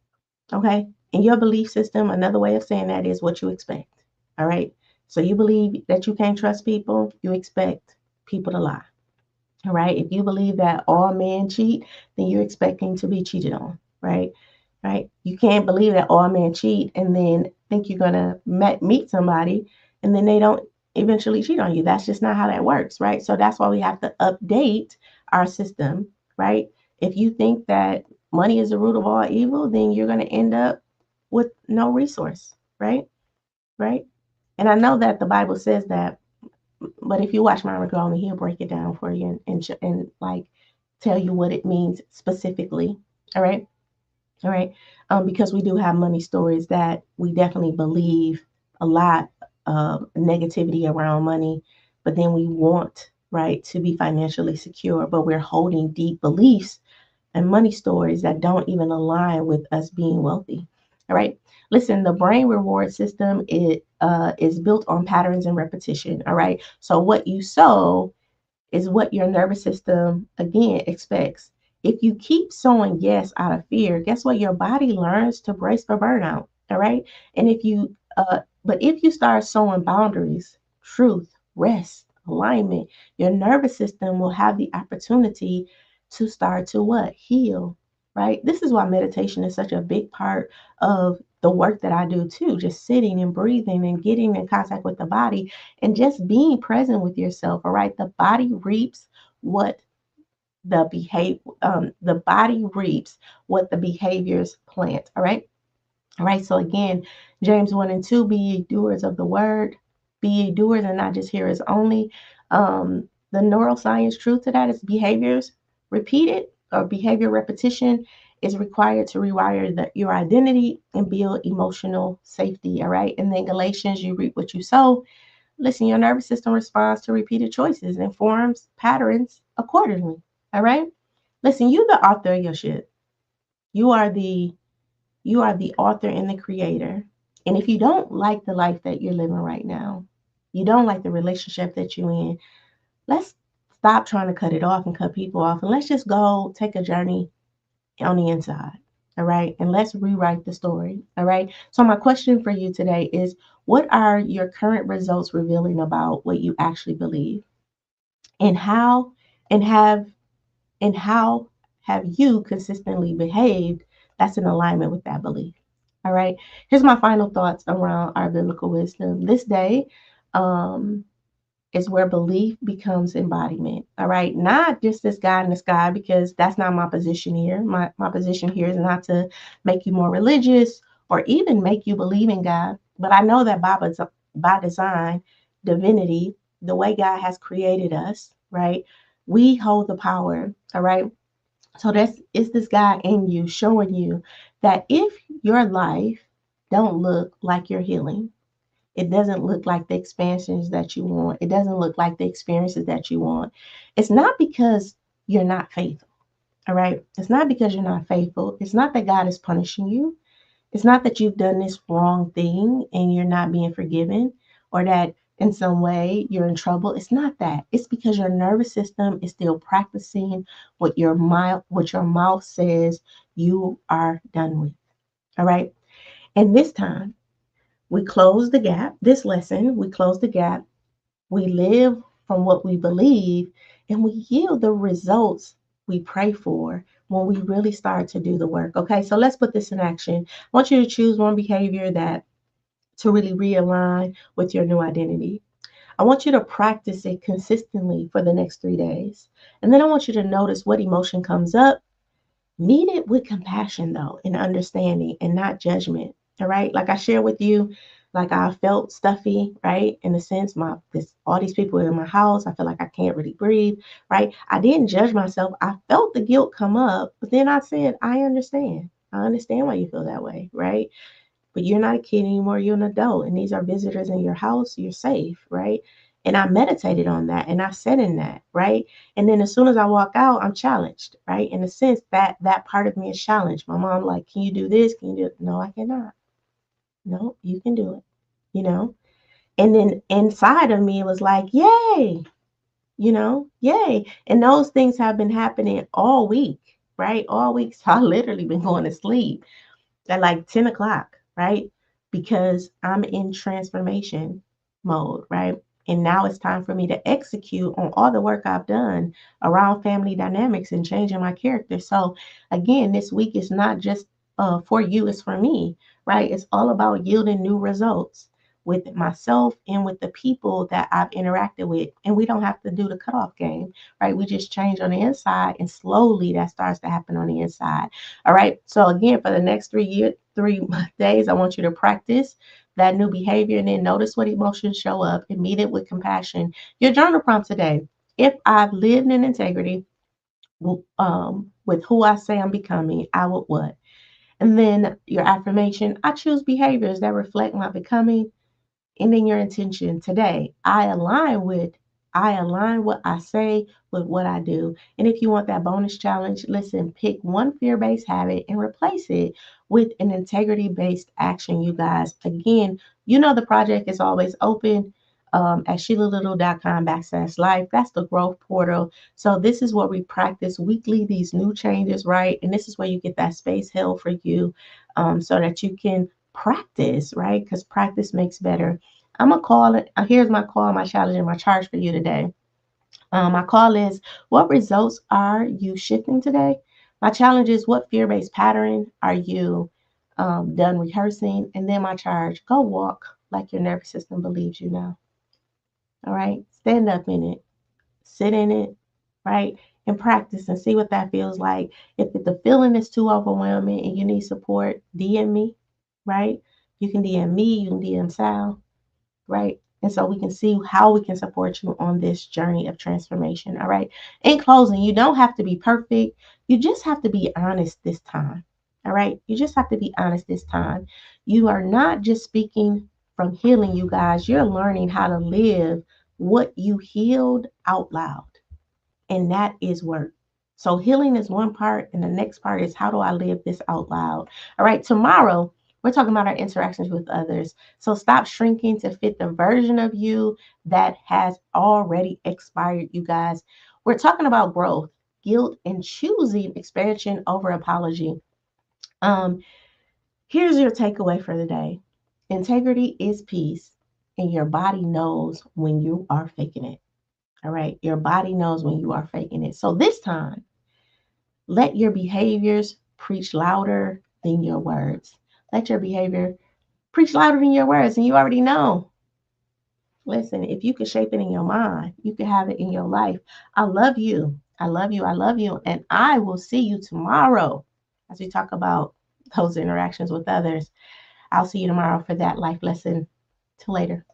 Okay. And your belief system, another way of saying that is what you expect. All right. So you believe that you can't trust people, you expect people to lie. All right. If you believe that all men cheat, then you're expecting to be cheated on. Right. Right. You can't believe that all men cheat and then think you're going to meet somebody and then they don't eventually cheat on you. That's just not how that works. Right. So that's why we have to update our system. Right. If you think that money is the root of all evil, then you're going to end up with no resource. right? Right? And I know that the Bible says that, but if you watch Myra Golden, he'll break it down for you and like tell you what it means specifically. All right. All right. Because we do have money stories that we definitely believe a lot of negativity around money, but then we want, right, to be financially secure, but we're holding deep beliefs and money stories that don't even align with us being wealthy. All right. Listen, the brain reward system is built on patterns and repetition. All right. So what you sow is what your nervous system again expects. If you keep saying yes out of fear, guess what? Your body learns to brace for burnout. All right. And but if you start sowing boundaries, truth, rest, alignment, your nervous system will have the opportunity to start to what? Heal. Right. This is why meditation is such a big part of the work that I do too, just sitting and breathing and getting in contact with the body and just being present with yourself. All right, the body reaps what the body reaps what the behaviors plant. All right. So again, James 1 and 2, be ye doers of the word, be ye doers and not just hearers only. The neuroscience truth to that is behaviors repeated or behavior repetition is required to rewire your identity and build emotional safety. All right. And then Galatians, you reap what you sow. Listen, your nervous system responds to repeated choices and forms patterns accordingly. All right. Listen, you the author of your shit. You are the you are the author and the creator. And if you don't like the life that you're living right now, you don't like the relationship that you're in, let's stop trying to cut it off and cut people off. And let's just go take a journey on the inside. All right. And let's rewrite the story. All right. So, my question for you today is what are your current results revealing about what you actually believe? And how and have and how have you consistently behaved that's in alignment with that belief? All right. Here's my final thoughts around our biblical wisdom. This day, um, is where belief becomes embodiment. All right. Not just this God in the sky, because that's not my position here. My position here is not to make you more religious or even make you believe in God. But I know that by design, divinity, the way God has created us, right? We hold the power. All right. So that's it's this God in you showing you that if your life don't look like you're healing, it doesn't look like the expansions that you want. It doesn't look like the experiences that you want. It's not because you're not faithful. All right. It's not because you're not faithful. It's not that God is punishing you. It's not that you've done this wrong thing and you're not being forgiven or that in some way you're in trouble. It's not that. It's because your nervous system is still practicing what your mouth says you are done with. All right. And this time we close the gap. This lesson, we close the gap. We live from what we believe and we yield the results we pray for when we really start to do the work. Okay, so let's put this in action. I want you to choose one behavior that to really realign with your new identity. I want you to practice it consistently for the next 3 days. And then I want you to notice what emotion comes up. Meet it with compassion, though, and understanding and not judgment. All right. Like I shared with you, like I felt stuffy, right? In a sense, all these people in my house, I feel like I can't really breathe, right? I didn't judge myself. I felt the guilt come up, but then I said, I understand. I understand why you feel that way, right? But you're not a kid anymore, you're an adult, and these are visitors in your house, you're safe, right? And I meditated on that and I sat in that, right? And then as soon as I walk out, I'm challenged, right? In a sense, that part of me is challenged. My mom, like, can you do this? Can you do it? No, I cannot. No, you can do it, you know? And then inside of me, it was like, yay, yay. And those things have been happening all week, right? All week. So I literally been going to sleep at like 10 o'clock, right? Because I'm in transformation mode, right? And now it's time for me to execute on all the work I've done around family dynamics and changing my character. So, again, this week is not just for you, it's for me, right? It's all about yielding new results with myself and with the people that I've interacted with. And we don't have to do the cutoff game, right? We just change on the inside, and slowly that starts to happen on the inside. All right. So again, for the next 3 days, I want you to practice that new behavior, and then notice what emotions show up and meet it with compassion. Your journal prompt today: if I've lived in integrity with who I say I'm becoming, I would what? And then your affirmation: I choose behaviors that reflect my becoming. And then your intention today: I align what I say with what I do. And if you want that bonus challenge, listen, pick one fear-based habit and replace it with an integrity-based action, you guys. Again, the project is always open at SheilaLittle.com/life. That's the growth portal. So this is what we practice weekly, these new changes, right? And this is where you get that space held for you, so that you can practice, right? Because practice makes better. I'm gonna call it. Here's my call, my challenge, and my charge for you today. My call is: what results are you shifting today? My challenge is: what fear-based pattern are you done rehearsing? And then my charge: go walk like your nervous system believes you now. All right, stand up in it, sit in it, right, and practice and see what that feels like. If the feeling is too overwhelming and you need support, DM me, right? You can DM me, you can DM Sal, right? And so we can see how we can support you on this journey of transformation. All right. In closing, you don't have to be perfect. You just have to be honest this time. All right. You just have to be honest this time. You are not just speaking from healing, you guys. You're learning how to live what you healed out loud. And that is work. So healing is one part, and the next part is: how do I live this out loud? All right, tomorrow we're talking about our interactions with others. So stop shrinking to fit the version of you that has already expired, you guys. We're talking about growth, guilt, and choosing expansion over apology. Um, Here's your takeaway for the day: integrity is peace, and your body knows when you are faking it. All right. Your body knows when you are faking it. So this time, let your behaviors preach louder than your words. Let your behavior preach louder than your words. And you already know. Listen, if you can shape it in your mind, you can have it in your life. I love you. I love you. I love you. And I will see you tomorrow as we talk about those interactions with others. I'll see you tomorrow for that life lesson. Till later.